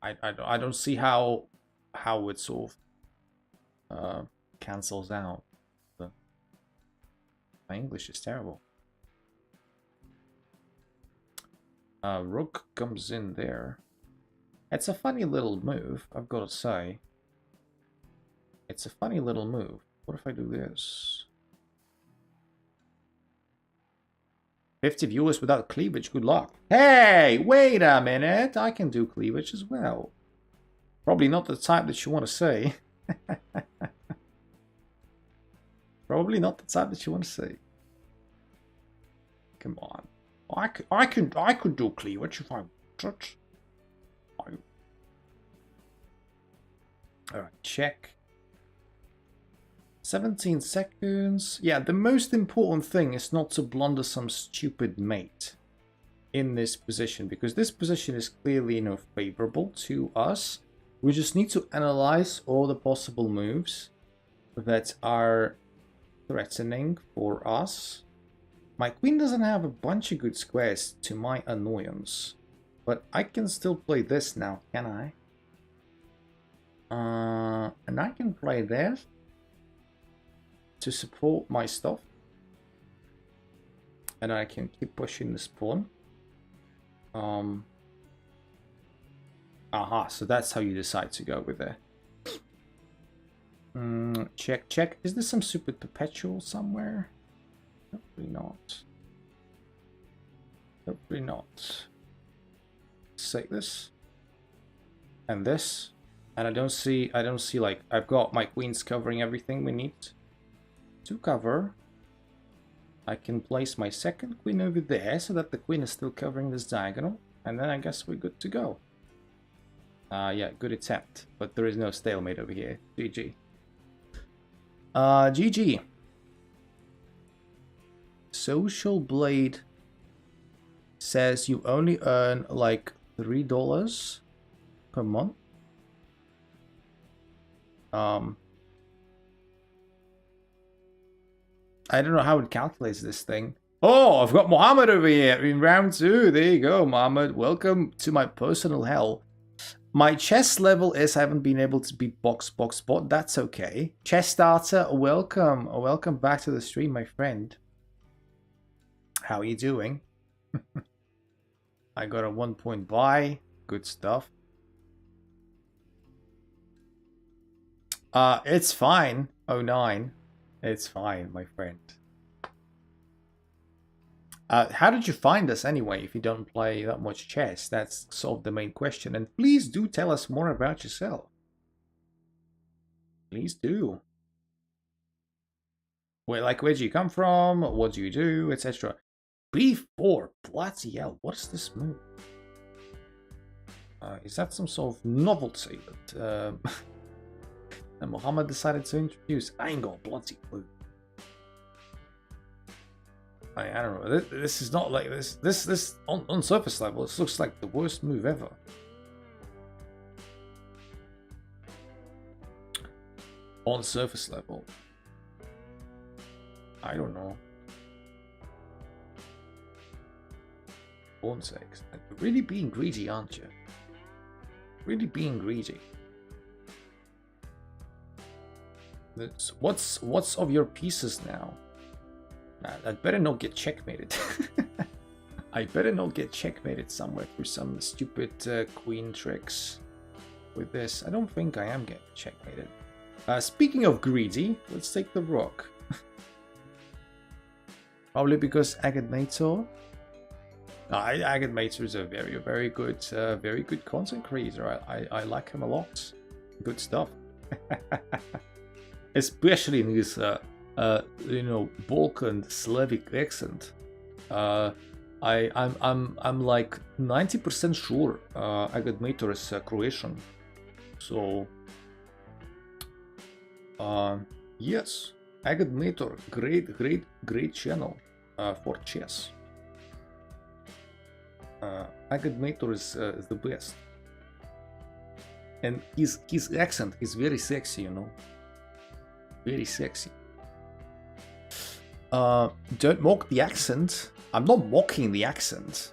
I don't see how it sort of cancels out. But my English is terrible. Rook comes in there. It's a funny little move, I've got to say. It's a funny little move. What if I do this? 50 viewers without cleavage, good luck. Hey, wait a minute. I can do cleavage as well. Probably not the type that you want to say. Probably not the type that you want to say. Come on. I could do cleavage if I wanted. Alright, check. 17 seconds. Yeah, the most important thing is not to blunder some stupid mate in this position, because this position is clearly, you know, favorable to us. We just need to analyze all the possible moves that are threatening for us. My queen doesn't have a bunch of good squares, to my annoyance, but I can still play this now, can I? And I can play this to support my stuff, and I can keep pushing this pawn. Aha, so that's how you decide to go with it. Check, check. Is there some stupid perpetual somewhere? Hopefully not. Hopefully not. Take this and this, and I don't see like, I've got my queens covering everything we need to cover. I can place my second queen over there so that the queen is still covering this diagonal, and then I guess we're good to go. Yeah, good attempt, but there is no stalemate over here. GG. GG. Social Blade says you only earn like $3 per month. I don't know how it calculates this thing. Oh, I've got Mohammed over here in round 2. There you go, Mohammed. Welcome to my personal hell. My chess level is I haven't been able to beat box, but that's okay. Chess starter, welcome. Welcome back to the stream, my friend. How are you doing? I got a 1 point buy. Good stuff. It's fine. 09. It's fine, my friend. How did you find us anyway if you don't play that much chess? That's sort of the main question. And please do tell us more about yourself. Please do. Where do you come from? What do you do? Etc. B4. Bloody hell. What is this move? Is that some sort of novelty that and Muhammad decided to introduce? I ain't got a bloody clue. I don't know. This is not like this. This on surface level, this looks like the worst move ever. On surface level, I don't know. Pawn 6. You're really being greedy, aren't you? Really being greedy. What's of your pieces now? I'd better not get checkmated. I better not get checkmated somewhere through some stupid queen tricks with this. I don't think I am getting checkmated. Speaking of greedy, let's take the rook. Probably because Agate Mator. Agate Mator is a very good content creator. I like him a lot. Good stuff. Especially in his you know, Balkan Slavic accent. I'm like 90% sure Agate Mator is Croatian. So yes, Agate Mator, great channel for chess. Agate Mator is the best, and his accent is very sexy, you know, very sexy. Don't mock the accent. I'm not mocking the accent.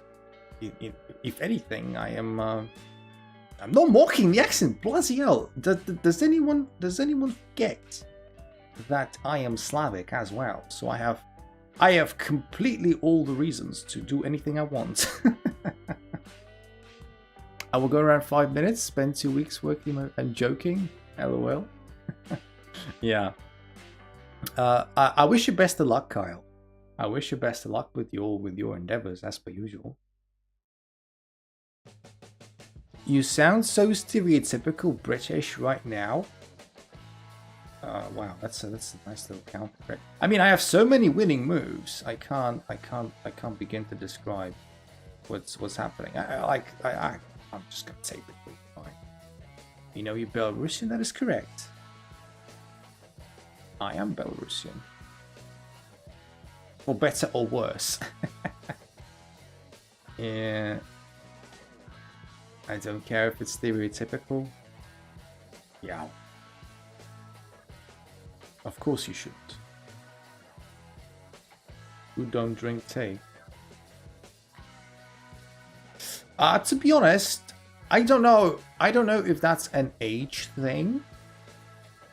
If anything, I'm not mocking the accent. Bloody hell! Does anyone forget that I am Slavic as well? So I have completely all the reasons to do anything I want. I will go around 5 minutes, spend 2 weeks working and joking. LOL. Yeah. I wish you best of luck, Kyle. I wish you best of luck with your endeavors, as per usual. You sound so stereotypical British right now. Wow, that's a nice little counter. I mean, I have so many winning moves. I can't begin to describe what's happening. I'm just gonna take the queen. Fine. You know, you're Belarusian. That is correct. I am Belarusian. For better or worse. Yeah. I don't care if it's stereotypical. Yeah. Of course you should. Who don't drink tea? To be honest, I don't know if that's an age thing.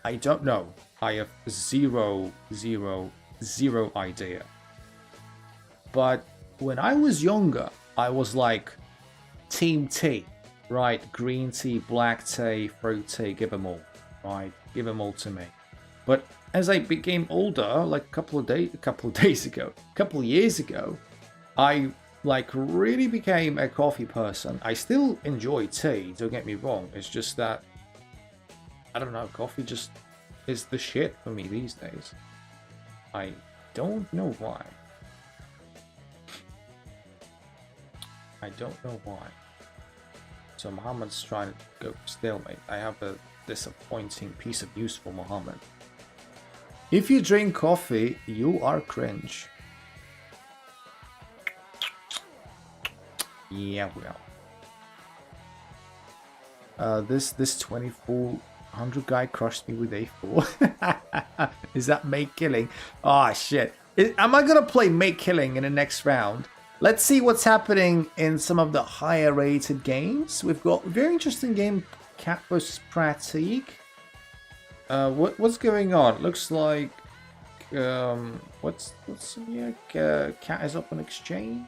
I don't know. I have zero idea. But when I was younger, I was like team tea, right? Green tea, black tea, fruit tea, give them all, right? Give them all to me. But as I became older, like a couple of years ago, I like really became a coffee person. I still enjoy tea, don't get me wrong. It's just that, I don't know, coffee just is the shit for me these days. I don't know why. I don't know why. So Muhammad's trying to go stalemate. I have a disappointing piece of news for Muhammad. If you drink coffee, you are cringe. Yeah, well. This 2400 guy crushed me with A4. Is that mate killing? Oh shit. Am I gonna play mate killing in the next round? Let's see what's happening in some of the higher rated games. We've got a very interesting game, Cat vs Pratique. What's going on? Looks like what's here? Cat is up on exchange.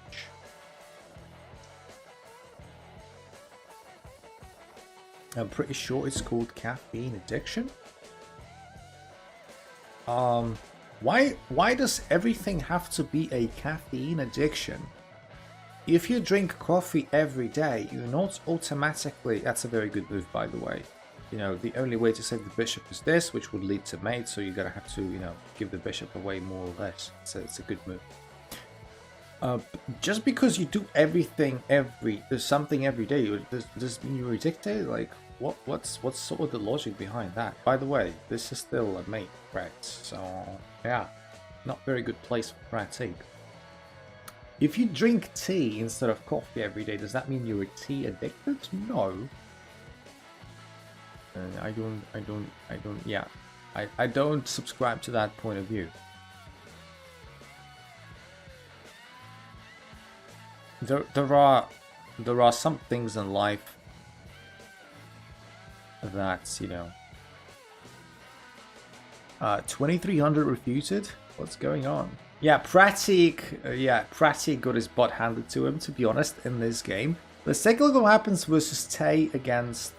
I'm pretty sure it's called caffeine addiction. Why does everything have to be a caffeine addiction? If you drink coffee every day, you're not automatically... That's a very good move, by the way. You know, the only way to save the bishop is this, which would lead to mate, so you're gonna have to, you know, give the bishop away more or less. It's a good move. Just because you do something every day, does mean you're addicted? Like, what's sort of the logic behind that? By the way, this is still a mate, right? So yeah, not very good place for pratique. If you drink tea instead of coffee every day, does that mean you're tea addicted? No. I don't subscribe to that point of view. There are some things in life that, you know. 2300 refuted? What's going on? Yeah, Pratik got his butt handed to him, to be honest, in this game. Let's take a look at what happens versus Tay against...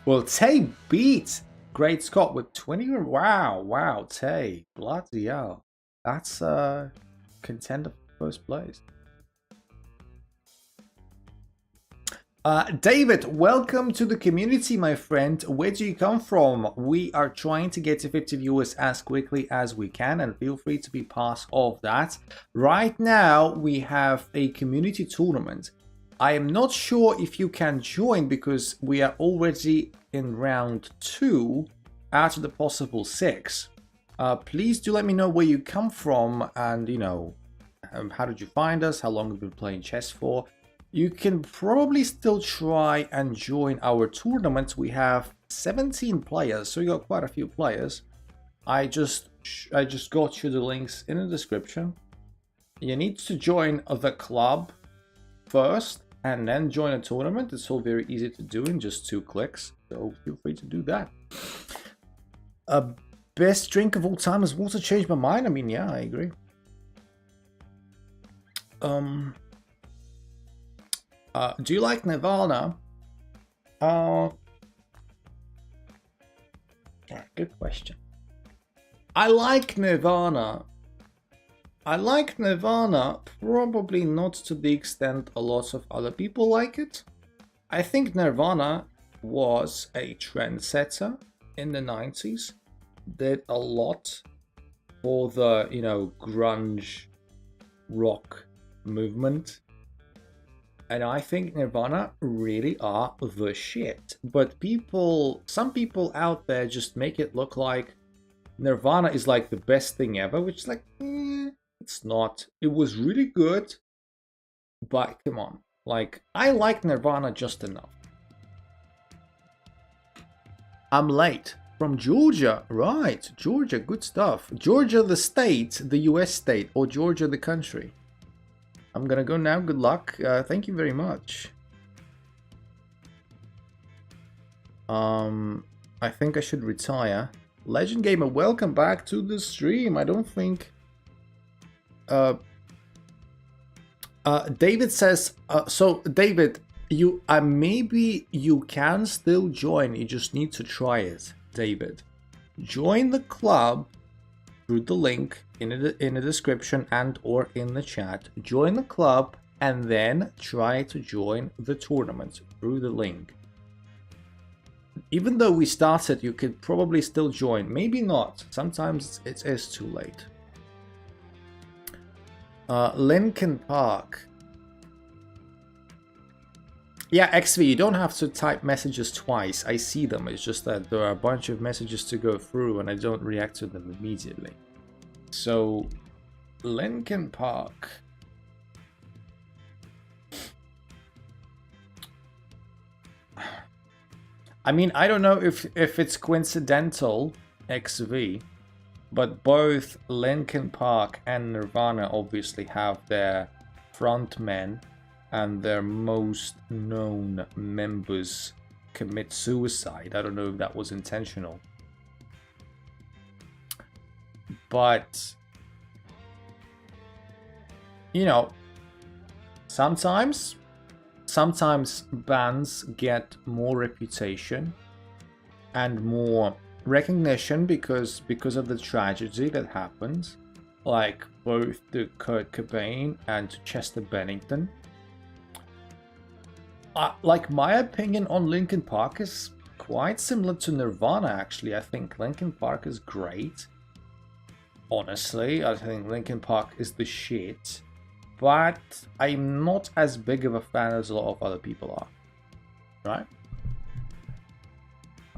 Well, Tay beat Great Scott with 20... Wow, Tay. Bloody hell. That's contender for first place. David, welcome to the community, my friend. Where do you come from? We are trying to get to 50 viewers as quickly as we can, and feel free to be part of that. Right now, we have a community tournament. I am not sure if you can join because we are already in round 2 out of the possible 6. Please do let me know where you come from and, you know, how did you find us, how long have you been playing chess for. You can probably still try and join our tournament. We have 17 players, so you got quite a few players. I just got you the links in the description. You need to join the club first and then join a tournament. It's all very easy to do in just 2 clicks, so feel free to do that. Best drink of all time is water. Changed my mind. I mean, yeah, I agree. Do you like Nirvana? Yeah, good question. I like Nirvana. Probably not to the extent a lot of other people like it. I think Nirvana was a trendsetter in the 90s. Did a lot for the, you know, grunge rock movement. And I think Nirvana really are the shit. But some people out there just make it look like Nirvana is like the best thing ever, which is like, it's not. It was really good, but come on. Like, I like Nirvana just enough. I'm late. From Georgia. Right, Georgia, good stuff. Georgia the state, the US state, or Georgia the country? I'm gonna go now. Good luck. Thank you very much. I think I should retire. Legend Gamer, welcome back to the stream. I don't think... David says... so, David, you maybe you can still join. You just need to try it, David. Join the club through the link in the description and or in the chat. Join the club and then try to join the tournament through the link. Even though we started, you could probably still join. Maybe not. Sometimes it is too late. Lincoln Park. Yeah, XV, you don't have to type messages twice. I see them. It's just that there are a bunch of messages to go through and I don't react to them immediately. So, Lincoln Park. I mean, I don't know if it's coincidental, XV, but both Lincoln Park and Nirvana obviously have their frontmen and their most known members commit suicide. I don't know if that was intentional. But, you know, sometimes bands get more reputation and more recognition because of the tragedy that happens, like both the Kurt Cobain and Chester Bennington. Like, my opinion on Linkin Park is quite similar to Nirvana, actually. I think Linkin Park is great. Honestly, I think Linkin Park is the shit. But I'm not as big of a fan as a lot of other people are. Right?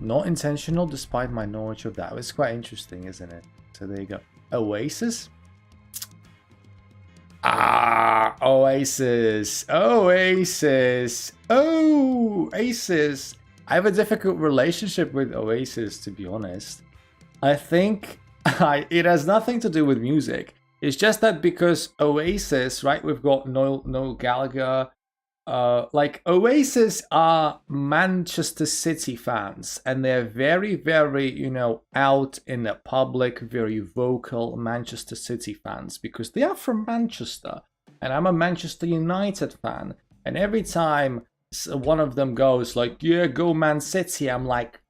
Not intentional despite my knowledge of that. It's quite interesting, isn't it? So there you go. Oasis? Ah, Oasis. Oasis. Oh, Oasis. I have a difficult relationship with Oasis, to be honest. I think it has nothing to do with music. It's just that because Oasis, right, we've got Noel Gallagher, Like Oasis are Manchester City fans, and they're very, very, you know, out in the public, very vocal Manchester City fans because they are from Manchester, and I'm a Manchester United fan. And every time one of them goes like, "Yeah, go Man City," I'm like,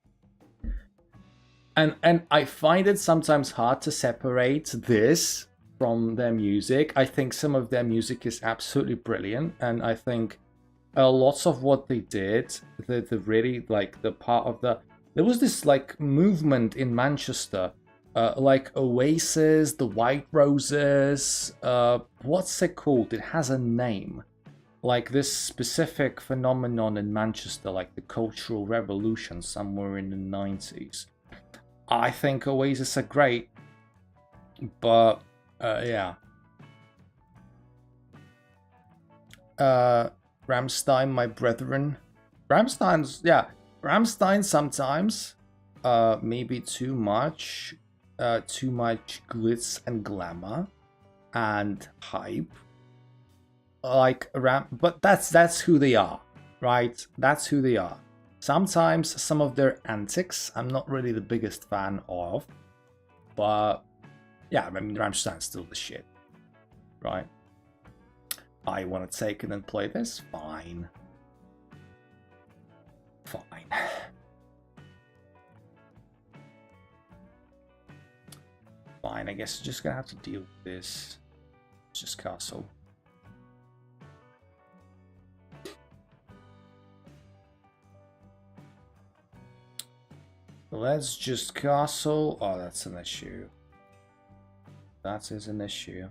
and I find it sometimes hard to separate this from their music. I think some of their music is absolutely brilliant, and I think lots of what they did, the really like the part of there was this like movement in Manchester, like Oasis, the White Roses, what's it called? It has a name. Like this specific phenomenon in Manchester, like the Cultural Revolution somewhere in the 90s. I think Oasis are great, but yeah. Rammstein, my brethren. Rammstein's, yeah, Rammstein sometimes, maybe too much glitz and glamour and hype. Like but that's who they are, right? That's who they are. Sometimes some of their antics I'm not really the biggest fan of, but yeah, I mean Rammstein's still the shit, right? I want to take it and play this? Fine. Fine. Fine, I guess I'm just gonna have to deal with this. It's just castle. Let's just castle. Oh, that's an issue. That is an issue.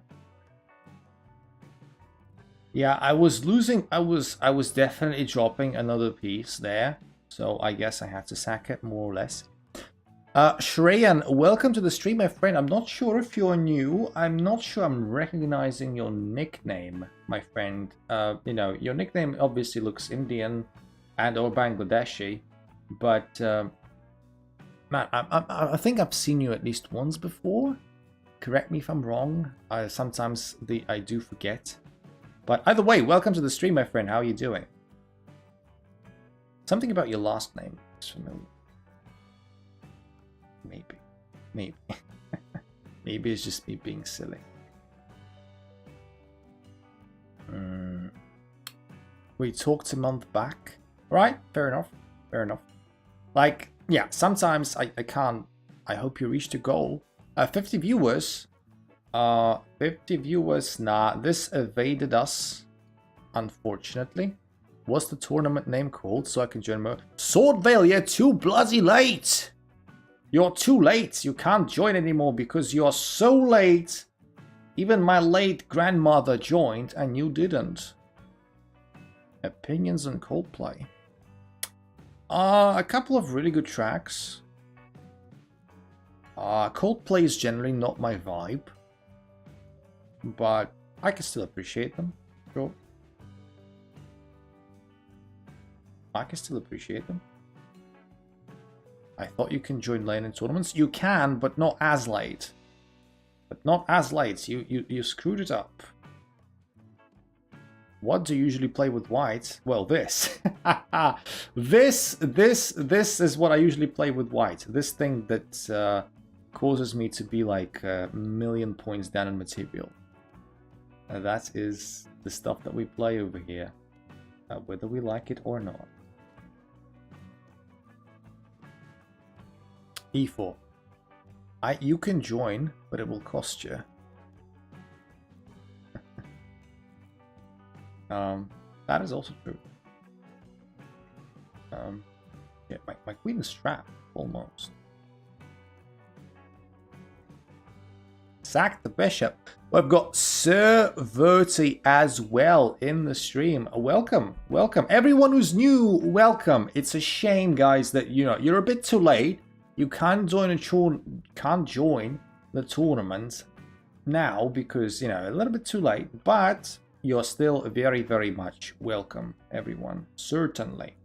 Yeah, I was losing. I was definitely dropping another piece there. So I guess I had to sack it more or less. Shreyan, welcome to the stream, my friend. I'm not sure if you're new. I'm not sure I'm recognizing your nickname, my friend. You know, your nickname obviously looks Indian and or Bangladeshi, but man, I think I've seen you at least once before. Correct me if I'm wrong. Sometimes I do forget. But either way, welcome to the stream, my friend. How are you doing? Something about your last name is familiar. Maybe. Maybe. Maybe it's just me being silly. We talked a month back. Right, fair enough. Fair enough. Like, yeah, sometimes I can't. I hope you reached your goal. 50 viewers. 50 viewers. Nah, this evaded us. Unfortunately. What's the tournament name called? So I can join more. Swordvale, you're too bloody late. You're too late. You can't join anymore because you're so late. Even my late grandmother joined and you didn't. Opinions on Coldplay. A couple of really good tracks. Coldplay is generally not my vibe. But I can still appreciate them. Sure. I can still appreciate them. I thought you can join late in tournaments. You can, but not as late. But not as late. You screwed it up. What do you usually play with white? Well, this. This is what I usually play with white. This thing that causes me to be like a million points down in material. That is the stuff that we play over here. Whether we like it or not. E4. You can join, but it will cost you. That is also true. Yeah, my queen is trapped, almost. Sack the bishop. We've got Sir Verti as well in the stream. Welcome, welcome. Everyone who's new, welcome. It's a shame, guys, that you're a bit too late. You can't join the tournament now because a little bit too late, but you're still very, very much welcome, everyone. Certainly.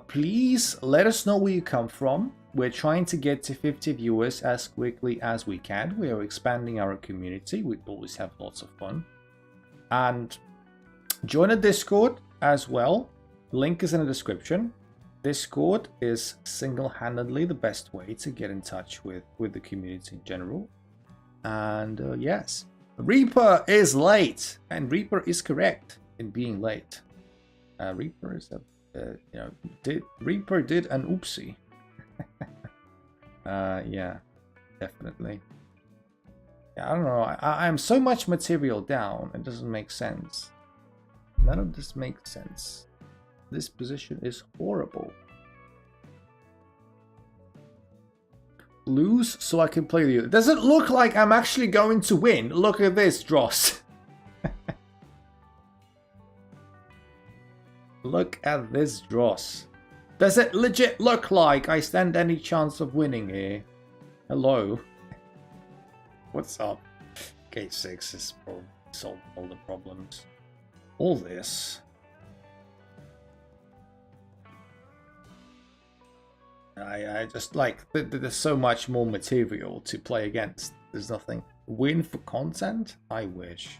Please let us know where you come from. We're trying to get to 50 viewers as quickly as we can. We are expanding our community. We always have lots of fun. And join a Discord. as well. Link is in the description. Discord is single-handedly the best way to get in touch with the community in general. And yes, Reaper is late, and Reaper is correct in being late. Reaper is Reaper did an oopsie. Yeah, definitely. Yeah, I don't know. I'm so much material down. It doesn't make sense. None of this makes sense. This position is horrible. Lose so I can play you. Does it look like I'm actually going to win? Look at this, Dross. Look at this, Dross. Does it legit look like I stand any chance of winning here? Hello? What's up? K6 has solved all the problems. All this. I just like, there's so much more material to play against. There's nothing. Win for content? I wish.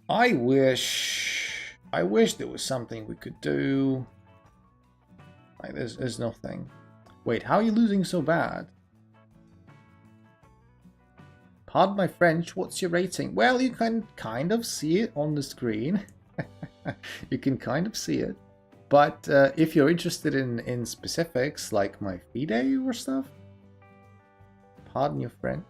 I wish there was something we could do. Like, there's nothing. Wait, how are you losing so bad? Pardon my French, what's your rating? Well, you can kind of see it on the screen. You can kind of see it. But if you're interested in specifics, like my FIDE or stuff, pardon your French.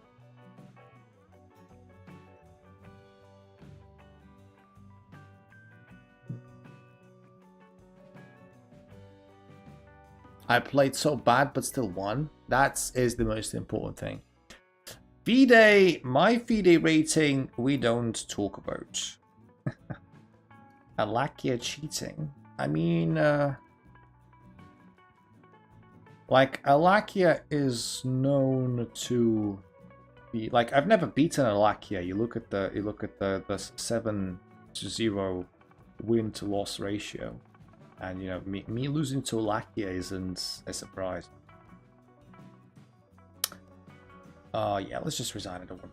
I played so bad but still won. That is the most important thing. FIDE, my FIDE rating, we don't talk about. Alakia cheating. I mean, like, Alakia is known to be like, I've never beaten Alakia. You look at the 7-0 win to loss ratio, and you know, me losing to Alakia isn't a surprise. Yeah, let's just resign it over.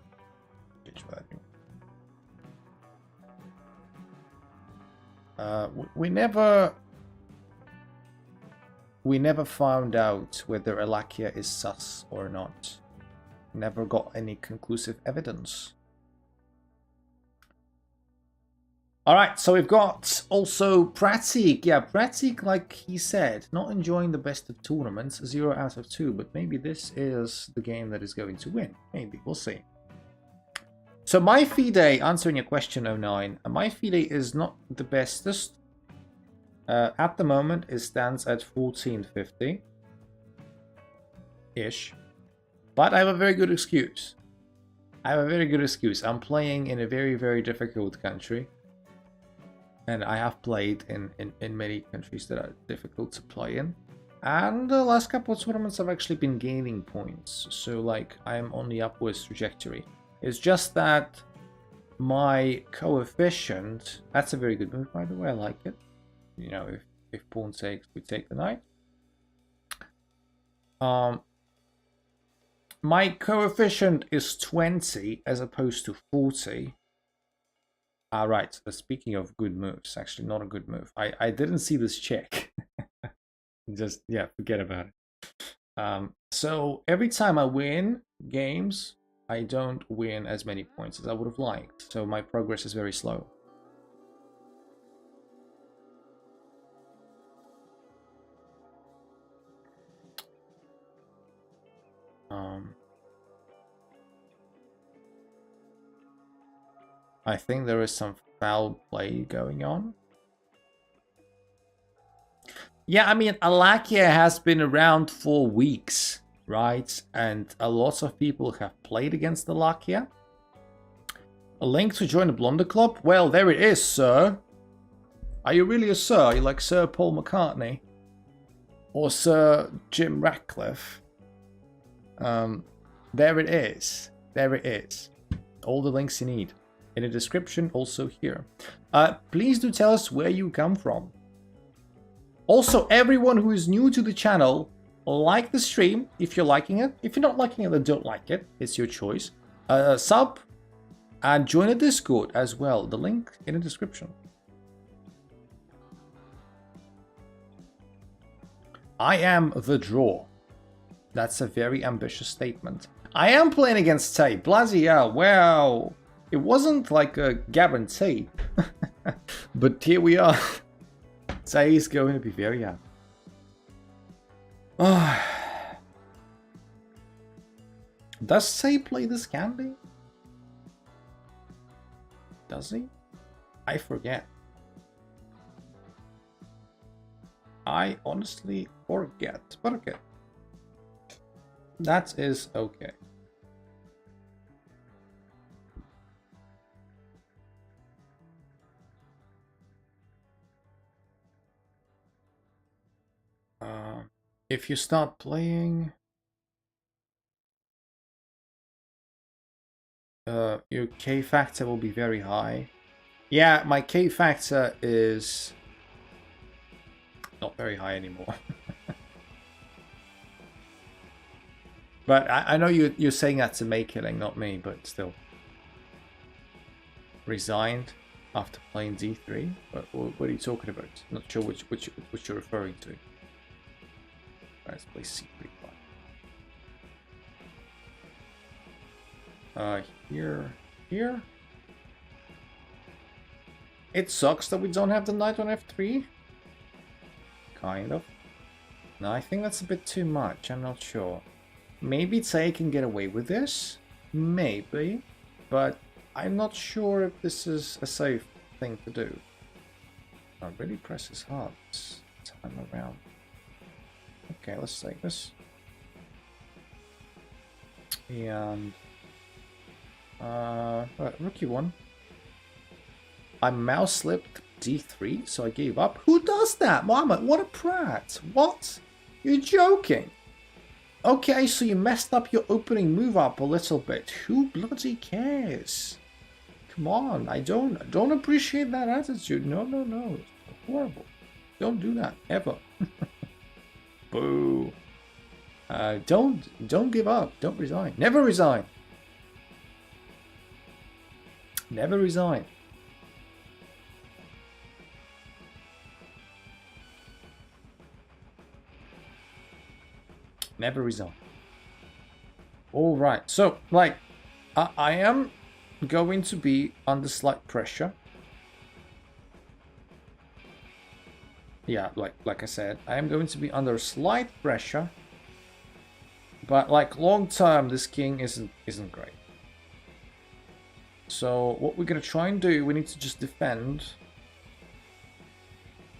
We never found out whether Alakia is sus or not. Never got any conclusive evidence. Alright, so we've got also Pratik. Yeah, Pratik, like he said, not enjoying the best of tournaments, 0 out of 2, but maybe this is the game that is going to win. Maybe, we'll see. So my FIDE, answering your question, 09, my FIDE is not the bestest. At the moment, it stands at 1450-ish. But I have a very good excuse. I'm playing in a very, very difficult country. And I have played in many countries that are difficult to play in. And the last couple of tournaments I've actually been gaining points. So, like, I'm on the upwards trajectory. It's just that my coefficient, that's a very good move, by the way, I like it. You know, if pawn takes, we take the knight. My coefficient is 20 as opposed to 40. Right, speaking of good moves, actually not a good move. I didn't see this check. Just, yeah, forget about it. So every time I win games, I don't win as many points as I would have liked, so my progress is very slow. I think there is some foul play going on. Yeah, I mean, Alakia has been around for weeks, right? And a lot of people have played against Alakia. A link to join the Blunder Club? Well, there it is, sir. Are you really a sir? Are you like Sir Paul McCartney? Or Sir Jim Ratcliffe? There it is. There it is. All the links you need. In the description, also here. Please do tell us where you come from. Also, everyone who is new to the channel, like the stream if you're liking it. If you're not liking it, then don't like it. It's your choice. Sub and join the Discord as well. The link in the description. I am the draw. That's a very ambitious statement. I am playing against Tay. Bloody hell. Well, it wasn't like a guarantee. But here we are. Tay is going to be very happy. Does Tay play this candy? Does he? I forget. I honestly forget. But okay. That is okay. If you start playing, your K factor will be very high. Yeah, my K factor is not very high anymore. But I know you're saying that to May Killing, not me, but still. Resigned after playing D3? What are you talking about? Not sure which you're referring to. Let's play C3. Here. It sucks that we don't have the knight on F3. Kind of. No, I think that's a bit too much. I'm not sure. Maybe Tay can get away with this. Maybe. But I'm not sure if this is a safe thing to do. I really presses hard this time around. Okay, let's take this. And rookie one. I mouse slipped D3, so I gave up. Who does that? Mohammed, what a prat. What? You're joking. Okay, so you messed up your opening move up a little bit. Who bloody cares? Come on, I don't appreciate that attitude. No. It's horrible. Don't do that ever. Boo. Don't give up. Don't resign. Never resign. Never resign. Never resign. All right. So, like, I am going to be under slight pressure. Yeah, like I said, I am going to be under slight pressure. But like long term, this king isn't great. So what we're gonna try and do, we need to just defend.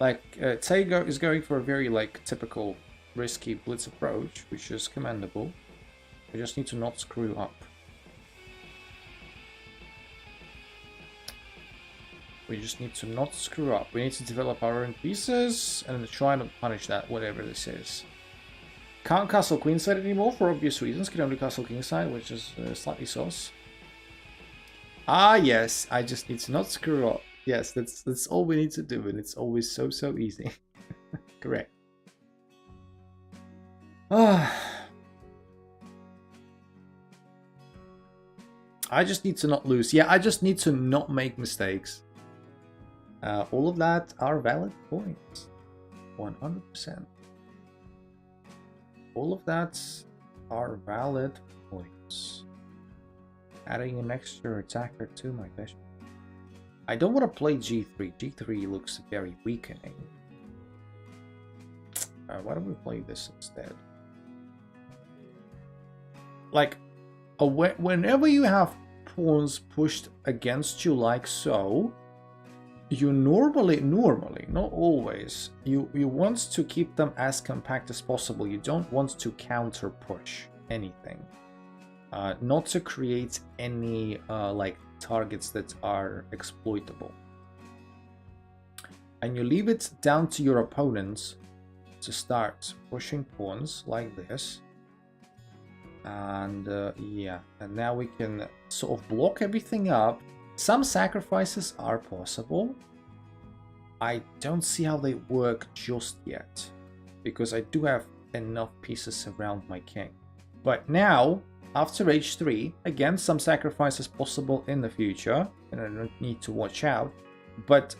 Like Tay is going for a very like typical risky blitz approach, which is commendable. We just need to not screw up. We just need to not screw up. We need to develop our own pieces and try not punish that, whatever this is. Can't castle queenside anymore for obvious reasons. Can only castle kingside, which is slightly sauce. Ah, yes. I just need to not screw up. Yes, that's all we need to do, and it's always so easy. Correct. I just need to not lose. Yeah, I just need to not make mistakes. All of that are valid points. 100%. All of that are valid points. Adding an extra attacker to my bishop. I don't want to play g3. g3 looks very weakening. Why don't we play this instead? Like, whenever you have pawns pushed against you like so, you normally, not always, you want to keep them as compact as possible. You don't want to counter push anything. Not to create any like targets that are exploitable. And you leave it down to your opponents to start pushing pawns like this. And yeah, and now we can sort of block everything up. Some sacrifices are possible. I don't see how they work just yet, because I do have enough pieces around my king. But now, after h3, again, some sacrifices possible in the future, and I don't need to watch out. But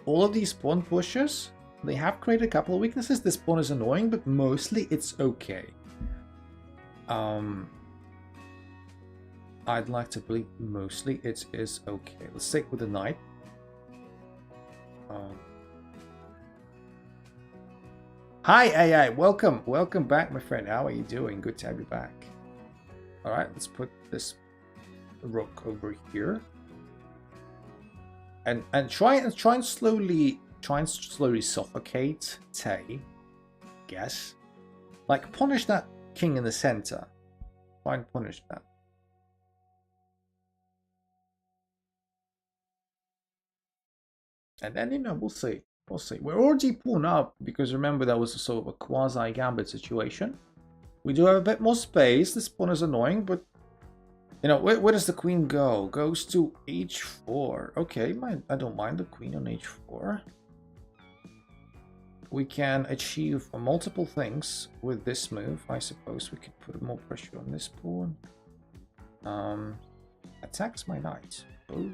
all of these pawn pushes They have created a couple of weaknesses. This pawn is annoying, but mostly it's okay. I'd like to believe mostly it is okay. Let's stick with the knight. Hi AI, welcome back, my friend. How are you doing? Good to have you back. All right, let's put this rook over here, and try and slowly suffocate Tay. Guess, like punish that king in the center. Try and punish that. And then, you know, we'll see. We'll see. We're already pawn up because remember that was a sort of a quasi-gambit situation. We do have a bit more space. This pawn is annoying, but you know, where does the queen go? Goes to h4. Okay, I don't mind the queen on h4. We can achieve multiple things with this move. I suppose we could put more pressure on this pawn. Attacks my knight. Oh.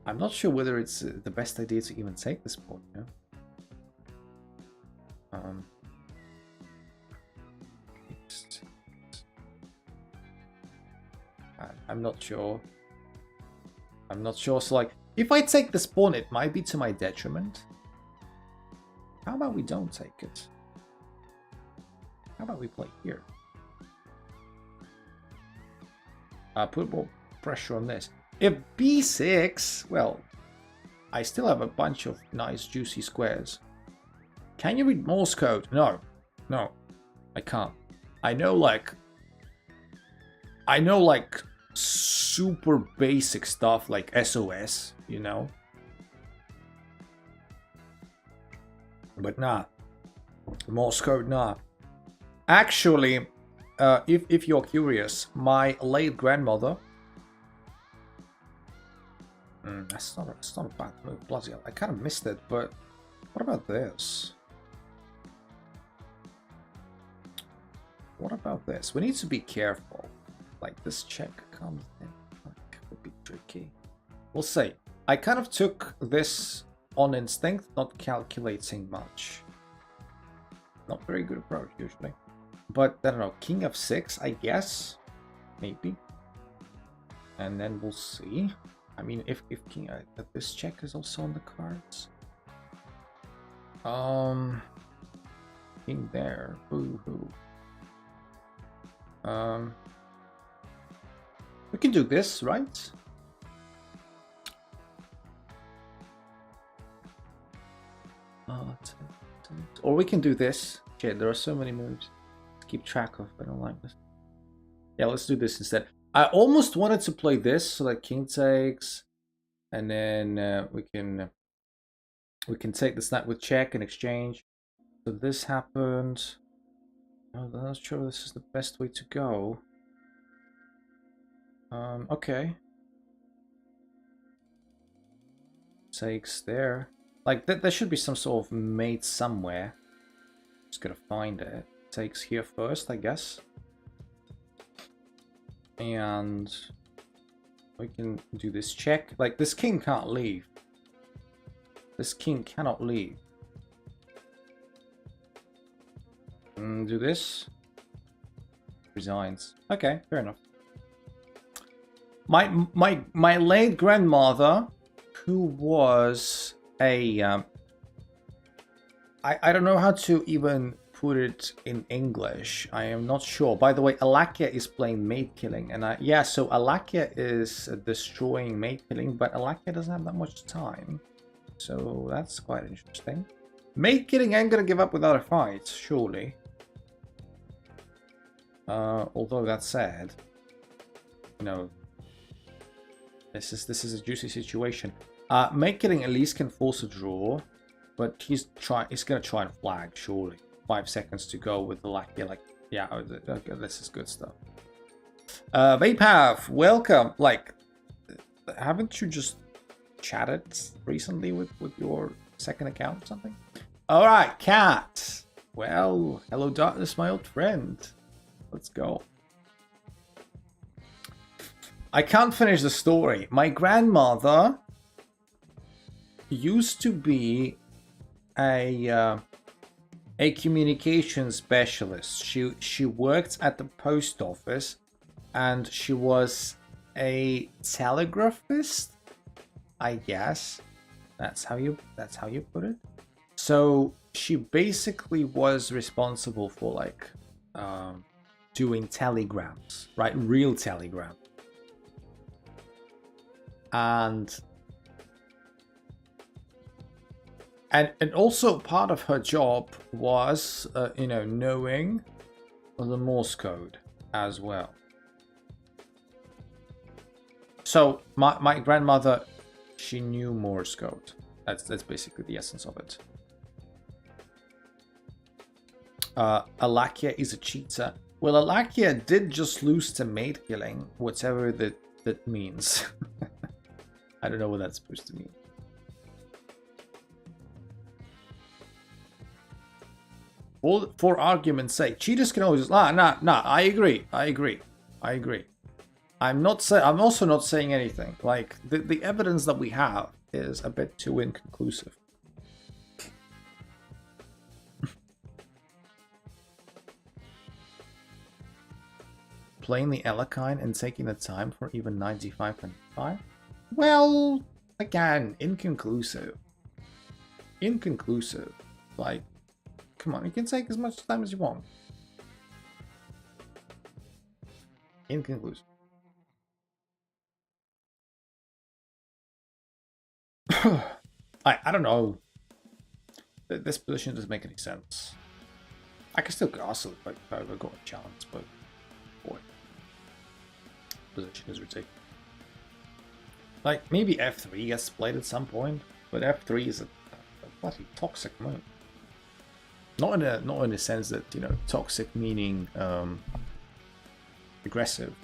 I'm not sure whether it's the best idea to even take this pawn, you know? I'm not sure. I'm not sure. So, like, if I take this pawn, it might be to my detriment. How about we don't take it? How about we play here? Put more pressure on this. If b6, well, I still have a bunch of nice juicy squares. Can you read Morse code? No, I can't. I know like super basic stuff like SOS, you know. But nah, Morse code, nah. Actually, if you're curious, my late grandmother. That's not a bad move. Bloody hell. I kind of missed it, but what about this? What about this? We need to be careful. Like this check comes in. That would be tricky. We'll see. I kind of took this on instinct, not calculating much. Not very good approach usually. But I don't know. King f6, I guess. Maybe. And then we'll see. I mean, if king, this check is also on the cards. King there, boo-hoo. We can do this, right? Or we can do this. Shit, there are so many moves to keep track of. I don't like this. Yeah, let's do this instead. I almost wanted to play this so that king takes, and then we can take this knight with check and exchange. So this happened. I'm not sure this is the best way to go. Okay. Takes there. Like there should be some sort of mate somewhere. Just gotta find it. Takes here first, I guess. And we can do this check. Like this king can't leave. This king cannot leave. Do this. Resigns. Okay, fair enough. My late grandmother, who was a I don't know how to even put it in English. I am not sure. By the way, Alakia is playing mate killing, and yeah, so Alakia is destroying mate killing, but Alakia doesn't have that much time, so that's quite interesting. Mate killing ain't gonna give up without a fight, surely. Although that said, you know, this is a juicy situation. Mate killing at least can force a draw, but he's gonna try and flag, surely. 5 seconds to go with the Lackey. Like, yeah, okay, this is good stuff. Vapav, welcome. Like, haven't you just chatted recently with your second account or something? All right, Cat. Well, hello, darkness, my old friend. Let's go. I can't finish the story. My grandmother used to be a communication specialist. She worked at the post office, and she was a telegraphist, I guess. That's how you put it. So she basically was responsible for like doing telegrams, right? Real telegrams. And also part of her job was, knowing the Morse code as well. So my grandmother, she knew Morse code. That's basically the essence of it. Alakia is a cheater. Well, Alakia did just lose to maid killing, whatever that means. I don't know what that's supposed to mean. For argument's sake, cheaters can always nah. I agree. I'm also not saying anything. Like the evidence that we have is a bit too inconclusive. Playing the Elekine and taking the time for even 95.5? Well, again, inconclusive. Like, come on, you can take as much time as you want. Inconclusive. I don't know. This position doesn't make any sense. I can still castle if I ever got a chance, but boy, position is ridiculous. Like maybe F3 gets played at some point, but F3 is a bloody toxic move. Not in a sense that, toxic meaning aggressive.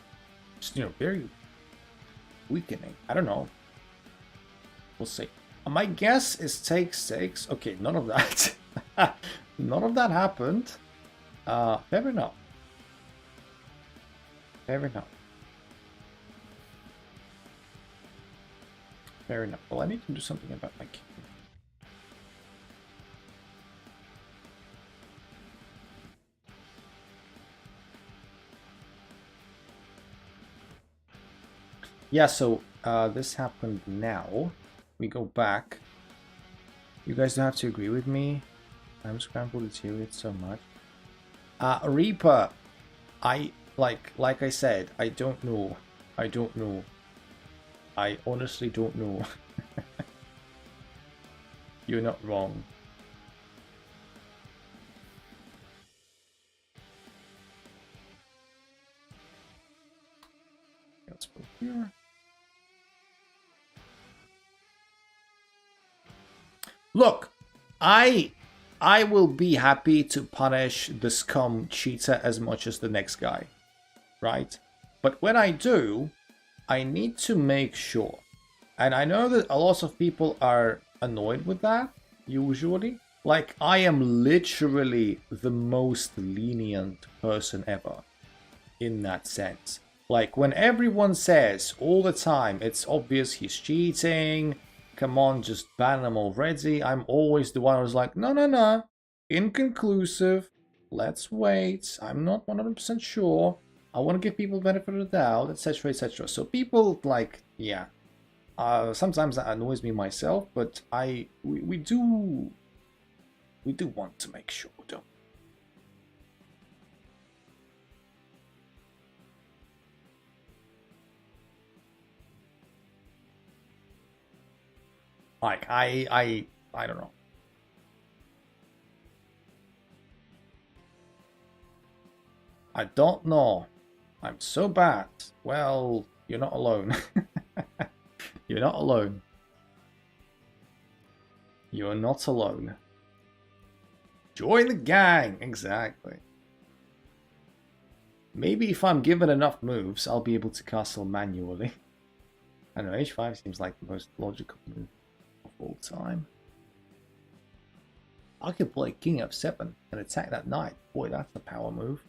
Just, very weakening. I don't know. We'll see. My guess is take 6. Okay, none of that. None of that happened. Fair enough. Well, I need to do something about my king. Yeah, so this happened now. We go back. You guys don't have to agree with me. I'm scrambled deteriorate so much. Reaper, like I said, I don't know. I honestly don't know. You're not wrong. Let's go here. Look, I will be happy to punish the scum cheater as much as the next guy, right? But when I do, I need to make sure. And I know that a lot of people are annoyed with that, usually. Like, I am literally the most lenient person ever in that sense. Like, when everyone says all the time, it's obvious he's cheating, come on, just ban him already, I'm always the one who's like, no, inconclusive, let's wait, I'm not 100% sure, I want to give people benefit of the doubt, etc, etc. So people, like, yeah, sometimes that annoys me myself, but we do want to make sure, don't we? Like, I don't know. I don't know. I'm so bad. Well, you're not alone. You're not alone. You're not alone. Join the gang! Exactly. Maybe if I'm given enough moves, I'll be able to castle manually. I don't know, H5 seems like the most logical move of all time. I could play King F7 and attack that knight. Boy, that's a power move.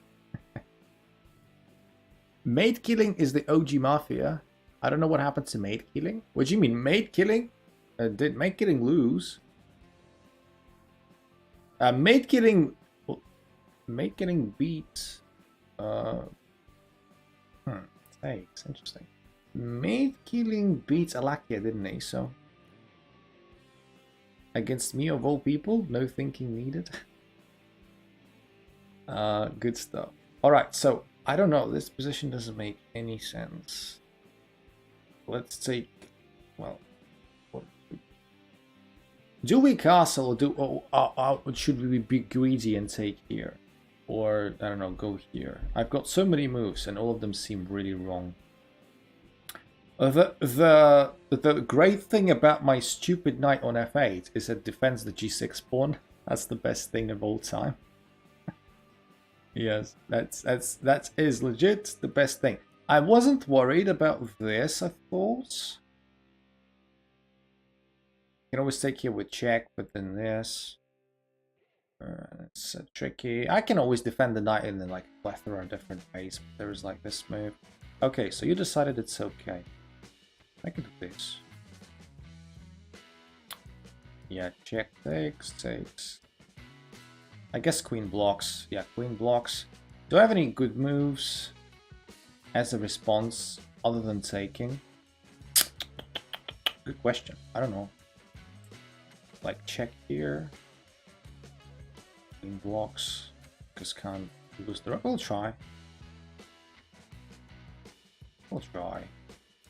Maid killing is the OG mafia. I don't know what happened to maid killing. What do you mean, maid killing? Did mate getting lose? Mate getting beat. Takes interesting. Mate killing beats Alakia, didn't he? So against me of all people, no thinking needed. Good stuff. All right, so I don't know. This position doesn't make any sense. Let's take, well, do we castle or should we be greedy and take here? Or, I don't know, go here. I've got so many moves and all of them seem really wrong. The great thing about my stupid knight on f8 is it defends the g6 pawn. That's the best thing of all time. Yes, that is legit the best thing. I wasn't worried about this, I thought. You can always take here with check, but then this. It's tricky. I can always defend the knight in like a plethora of different ways. But there is like this move. Okay, so you decided it's okay. I can do this. Yeah, check takes. I guess queen blocks. Yeah, queen blocks. Do I have any good moves as a response other than taking? Good question. I don't know. Like check here. Queen blocks. Because can't lose the rook. We'll try. We'll try.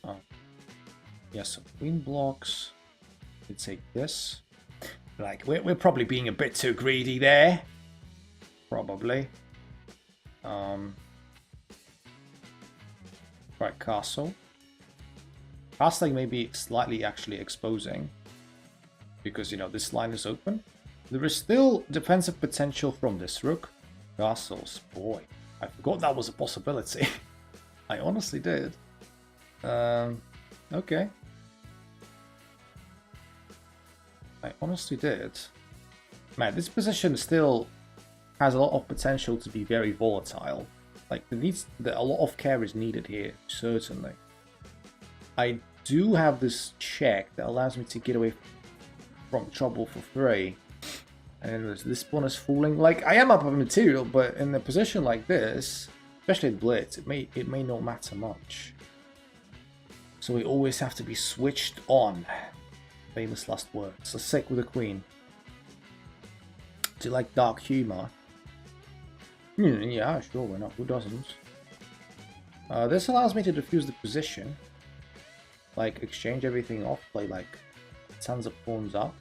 Oh. Yeah, so queen blocks. We take this. Like, we're probably being a bit too greedy there. Probably. Right, castle. Castling may be slightly actually exposing. Because, you know, this line is open. There is still defensive potential from this rook. Castles. Boy, I forgot that was a possibility. I honestly did. Okay. I honestly did. Man, this position still has a lot of potential to be very volatile. Like, a lot of care is needed here, certainly. I do have this check that allows me to get away from trouble for free. And this pawn is falling. Like, I am up on material, but in a position like this, especially at blitz, it may not matter much. So we always have to be switched on. Famous last words. Let's stick with the queen. Do you like dark humor? Yeah, sure, why not? Who doesn't? This allows me to defuse the position. Like, exchange everything off, play like tons of pawns up.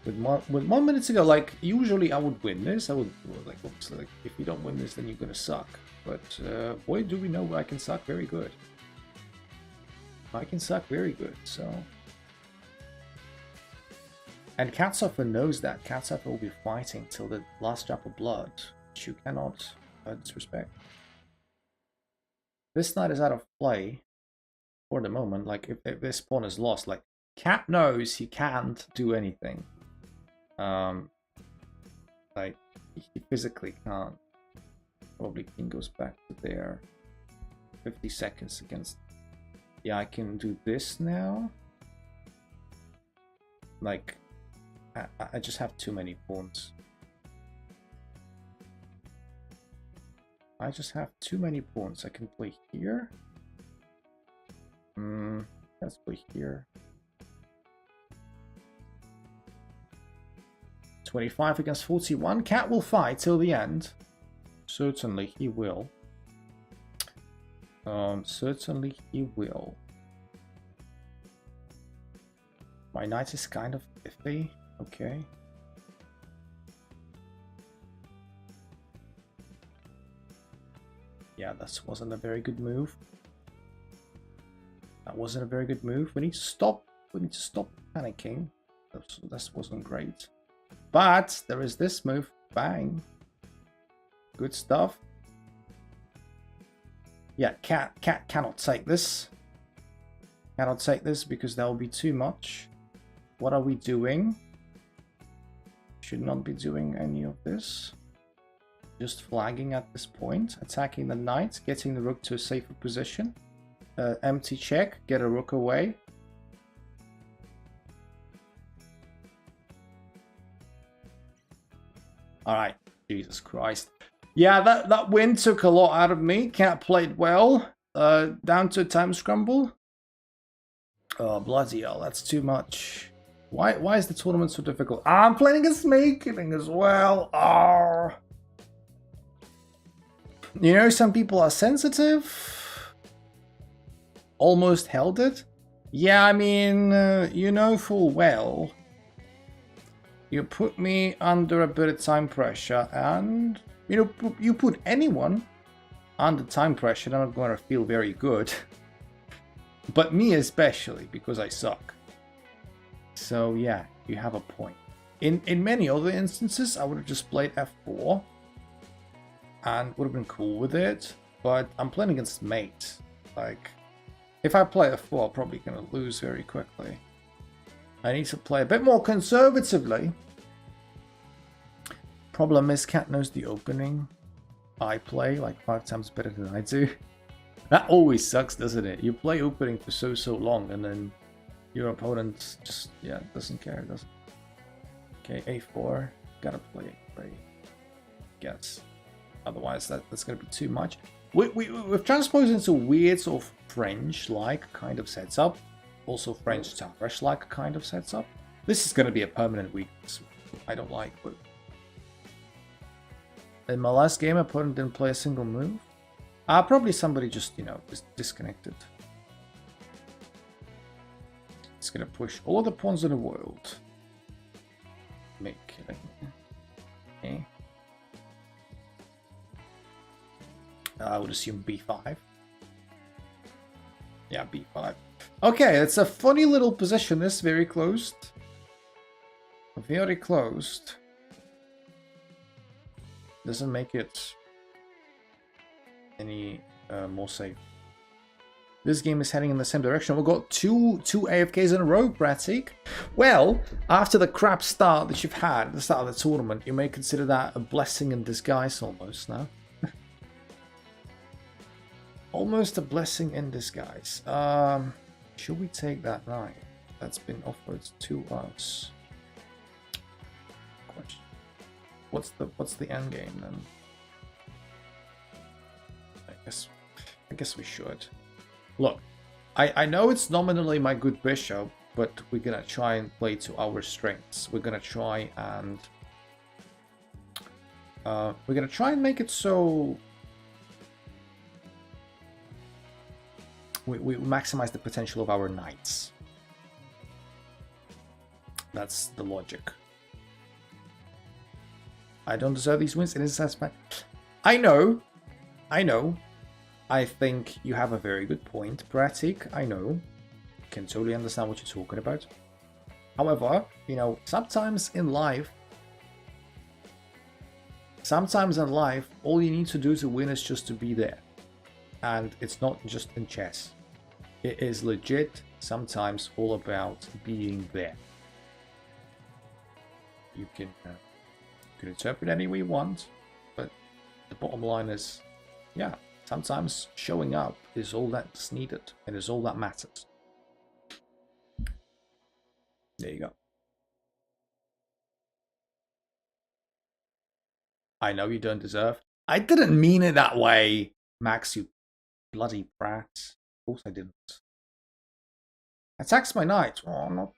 With 1 minute to go, like, usually I would win this. I would, like, obviously, like, if you don't win this, then you're gonna suck. But, boy, do we know I can suck very good. I can suck very good, so... And Katsuffer knows that. Katsuffer will be fighting till the last drop of blood, which you cannot disrespect. This knight is out of play for the moment. Like, if this pawn is lost, like, Cat knows he can't do anything. Like, he physically can't. Probably king goes back to there. 50 seconds against... Yeah, I can do this now. Like... I just have too many pawns. I just have too many pawns. I can play here. Let's play here. 25 against 41. Cat will fight till the end. Certainly he will. Certainly he will. My knight is kind of iffy. Okay. Yeah, that wasn't a very good move. That wasn't a very good move. We need to stop. We need to stop panicking. That wasn't great. But there is this move. Bang. Good stuff. Yeah, cat cannot take this. Cannot take this because that will be too much. What are we doing? Should not be doing any of this. Just flagging at this point. Attacking the knight. Getting the rook to a safer position. Empty check. Get a rook away. Alright. Jesus Christ. Yeah, that win took a lot out of me. Cat played well. Down to a time scramble. Oh, bloody hell, that's too much. Why is the tournament so difficult? I'm playing against Making as well. Oh. You know, some people are sensitive. Almost held it. Yeah, I mean, you know full well. You put me under a bit of time pressure, and you know, you put anyone under time pressure, they're not going to feel very good. But me especially, because I suck. So yeah, you have a point. In many other instances, I would have just played f4 and would have been cool with it. But I'm playing against mate. Like, if I play f4, I'm probably going to lose very quickly. I need to play a bit more conservatively. Problem is, Cat knows the opening. I play like 5 times better than I do. That always sucks, doesn't it? You play opening for so long, and then your opponent just, yeah, doesn't care, doesn't it? Okay, a4. Gotta play a3. Guess. Otherwise, that's gonna be too much. We've transposed into weird sort of French-like kind of setup. Also French Tavares-like kind of setup. This is gonna be a permanent weakness. I don't like, but... In my last game, opponent didn't play a single move. Probably somebody just, you know, is disconnected. It's gonna push all the pawns in the world. Make killing. Okay. I would assume b5. Yeah, b5. Okay, it's a funny little position. This very closed. Very closed. Doesn't make it any more safe. This game is heading in the same direction. We've got two AFKs in a row, Bratic. Well, after the crap start that you've had at the start of the tournament, you may consider that a blessing in disguise almost now. Almost a blessing in disguise. Should we take that knight that's been offered to us? Question. What's the end game then? I guess we should. Look, I know it's nominally my good bishop, but we're gonna try and play to our strengths. We're gonna try and make it so we maximize the potential of our knights. That's the logic. I don't deserve these wins. It is satisfying. I know. I think you have a very good point, Bratic. I know. Can totally understand what you're talking about. However, you know, sometimes in life, all you need to do to win is just to be there. And it's not just in chess. It is legit sometimes all about being there. You can interpret any way you want, but the bottom line is, yeah, sometimes showing up is all that's needed and is all that matters. There you go. I know you don't deserve. I didn't mean it that way, Max, you bloody brat. Of course I didn't. Attacks my knight. Oh, I'm not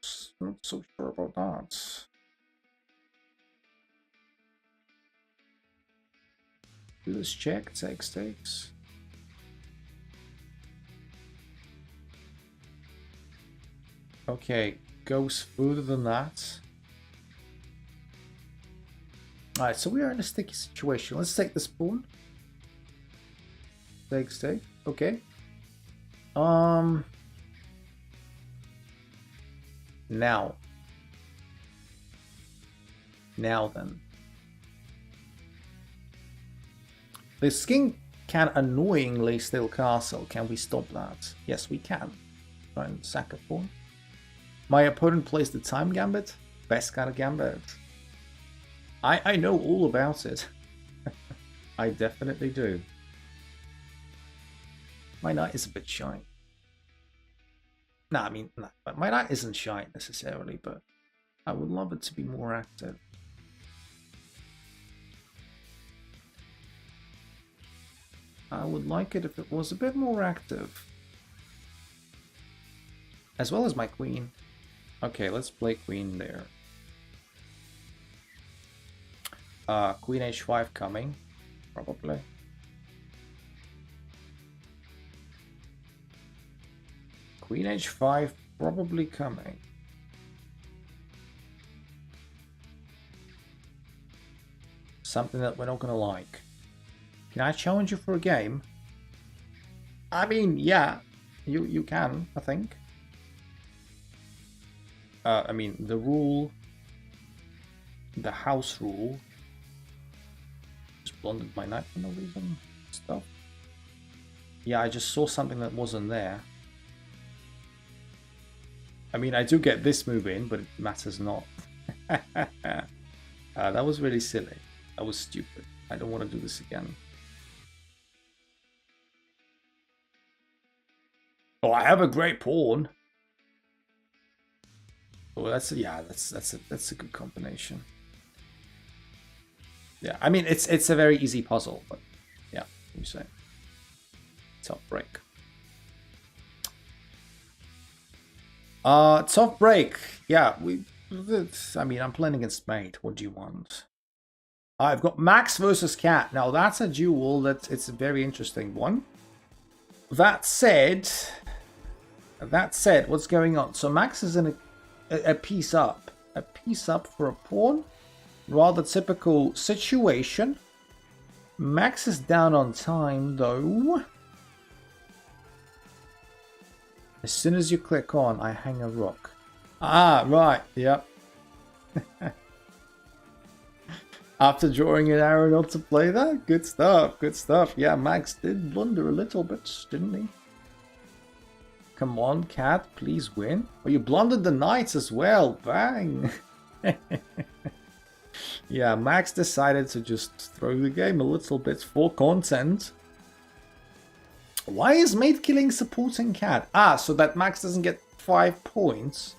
so sure about that. Do this check, takes. Okay, goes further than that. Alright, so we are in a sticky situation. Let's take this pawn. Take. Okay. Now then. This king can annoyingly steal castle. Can we stop that? Yes, we can. Try and sack a pawn. My opponent plays the time gambit. Best kind of gambit. I know all about it. I definitely do. My knight is a bit shy. No, I mean, no, my knight isn't shy necessarily, but I would love it to be more active. I would like it if it was a bit more active. As well as my queen. Okay, let's play queen there. Queen h5 coming, probably. Queen h5 probably coming. Something that we're not gonna like. Can I challenge you for a game? I mean, yeah, you can, I think. I mean, the rule, the house rule. Just blundered my knight for no reason. Stuff. Yeah, I just saw something that wasn't there. I mean, I do get this move in, but it matters not. That was really silly. That was stupid. I don't want to do this again. Oh, I have a great pawn. Oh, that's a good combination. Yeah, I mean it's a very easy puzzle, but yeah, you say. Tough break. Tough break. Yeah, I mean, I'm playing against mate. What do you want? I've got Max versus Cat. Now that's a duel. It's a very interesting one. That said, what's going on? So Max is in a piece up for a pawn. Rather typical situation. Max is down on time though. As soon as you click on, I hang a rook. Ah, right, yep. After drawing an arrow not to play that? Good stuff, good stuff. Yeah, Max did blunder a little bit, didn't he? Come on, Cat, please win. Oh, you blundered the knights as well. Bang! Yeah, Max decided to just throw the game a little bit for content. Why is mate killing supporting Cat? Ah, so that Max doesn't get 5 points.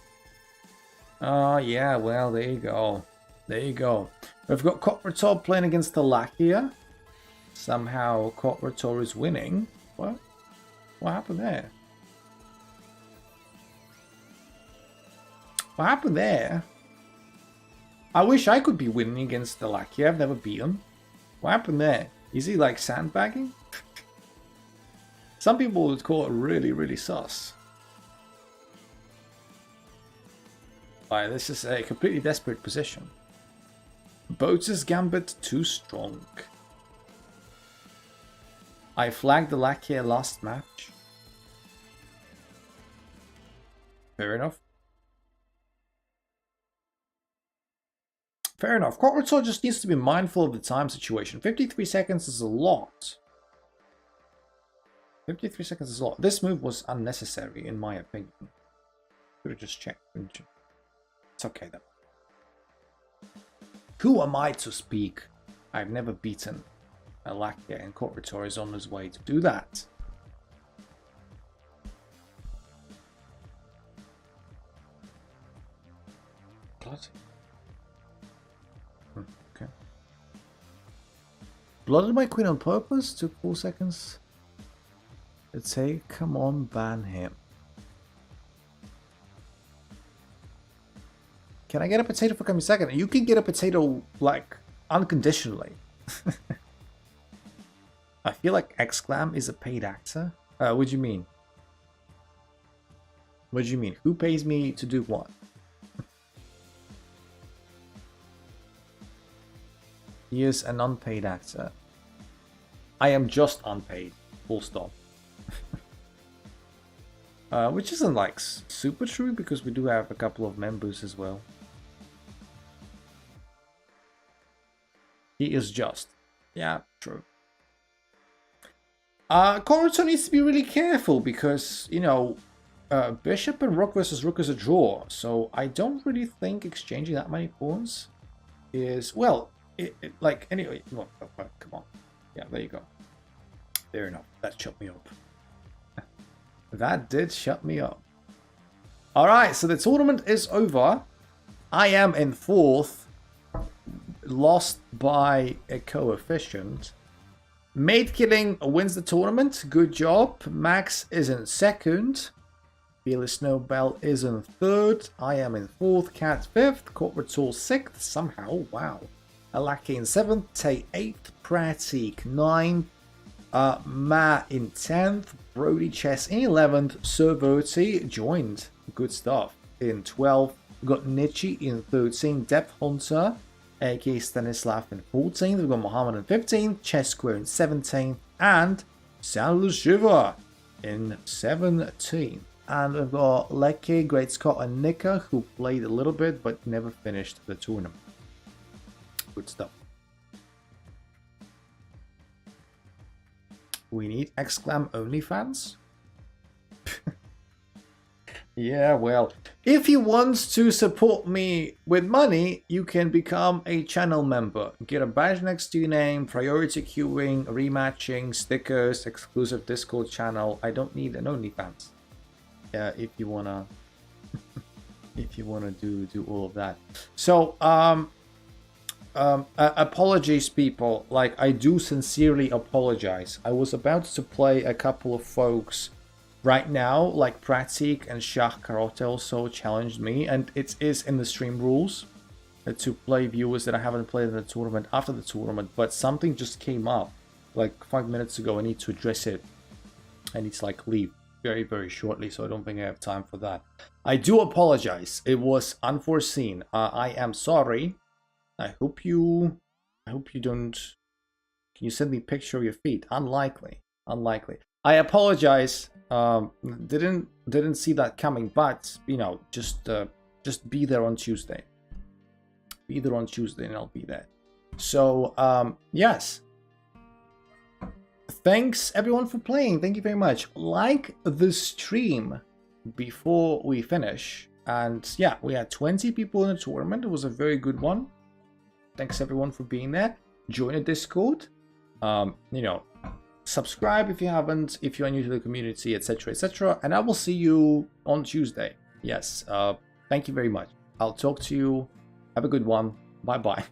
Oh, yeah, well, there you go. There you go. We've got Kotrator playing against the Lakia. Somehow Kotrator is winning. What? What happened there? What happened there? I wish I could be winning against the Lakia. I've never beat him. What happened there? Is he like sandbagging? Some people would call it really, really sus. Right, this is a completely desperate position. Boats' gambit too strong. I flagged the Lakia last match. Fair enough. Fair enough. Kotrator just needs to be mindful of the time situation. 53 seconds is a lot. 53 seconds is a lot. This move was unnecessary, in my opinion. Could have just checked. It's okay, though. Who am I to speak? I've never beaten a Lakia, and Kotrator is on his way to do that. Blood. Okay. Blooded my queen on purpose? Took 4 seconds. Let's say, come on, ban him. Can I get a potato for coming second? You can get a potato, like, unconditionally. I feel like Exclam is a paid actor. What do you mean? What do you mean? Who pays me to do what? He is an unpaid actor. I am just unpaid. Full stop. Which isn't like super true because we do have a couple of members as well. He is just. Yeah, true. Kotrator needs to be really careful because, you know, bishop and rook versus rook is a draw. So I don't really think exchanging that many pawns is, well, like, anyway, well, come on. Yeah, there you go. Fair enough. That shut me up. That did shut me up. Alright, so the tournament is over. I am in 4th. Lost by a coefficient. Mate Killing wins the tournament. Good job. Max is in second. Fearless Snowbell is in third. I am in fourth. Cat fifth. Corporate Soul sixth. Somehow. Wow. Alaki in seventh. Tay eighth. Pratik ninth. Ma in 10th. Brody Chess in 11th. Serverty joined. Good stuff. In 12th. We've got Nietzsche in 13th. Depth Hunter. AK Stanislav in 14th. We've got Mohammed in 15th. Chess Square in 17th. And Sal Shiva in 17th. And we've got Lecky, Great Scott, and Nika, who played a little bit but never finished the tournament. Good stuff. We need exclam OnlyFans. Yeah, well, if you want to support me with money, you can become a channel member. Get a badge next to your name, priority queuing, rematching, stickers, exclusive Discord channel. I don't need an OnlyFans. If you wanna, if you wanna do all of that. So, apologies, people. Like, I do sincerely apologize. I was about to play a couple of folks right now, like Pratik and Shah Karote also challenged me, and it is in the stream rules to play viewers that I haven't played in the tournament after the tournament, but something just came up like 5 minutes ago. I need to address it. I need to like leave very, very shortly, so I don't think I have time for that. I do apologize. It was unforeseen. I am sorry. I hope you don't. Can you send me a picture of your feet? Unlikely. I apologize. Didn't see that coming, but you know, just be there on Tuesday. Be there on Tuesday, and I'll be there. So yes. Thanks everyone for playing. Thank you very much. Like the stream before we finish. And yeah, we had 20 people in the tournament. It was a very good one. Thanks everyone for being there. Join the Discord. You know, subscribe if you haven't, if you are new to the community, etc, etc. And I will see you on Tuesday. Yes. Thank you very much. I'll talk to you. Have a good one. Bye bye.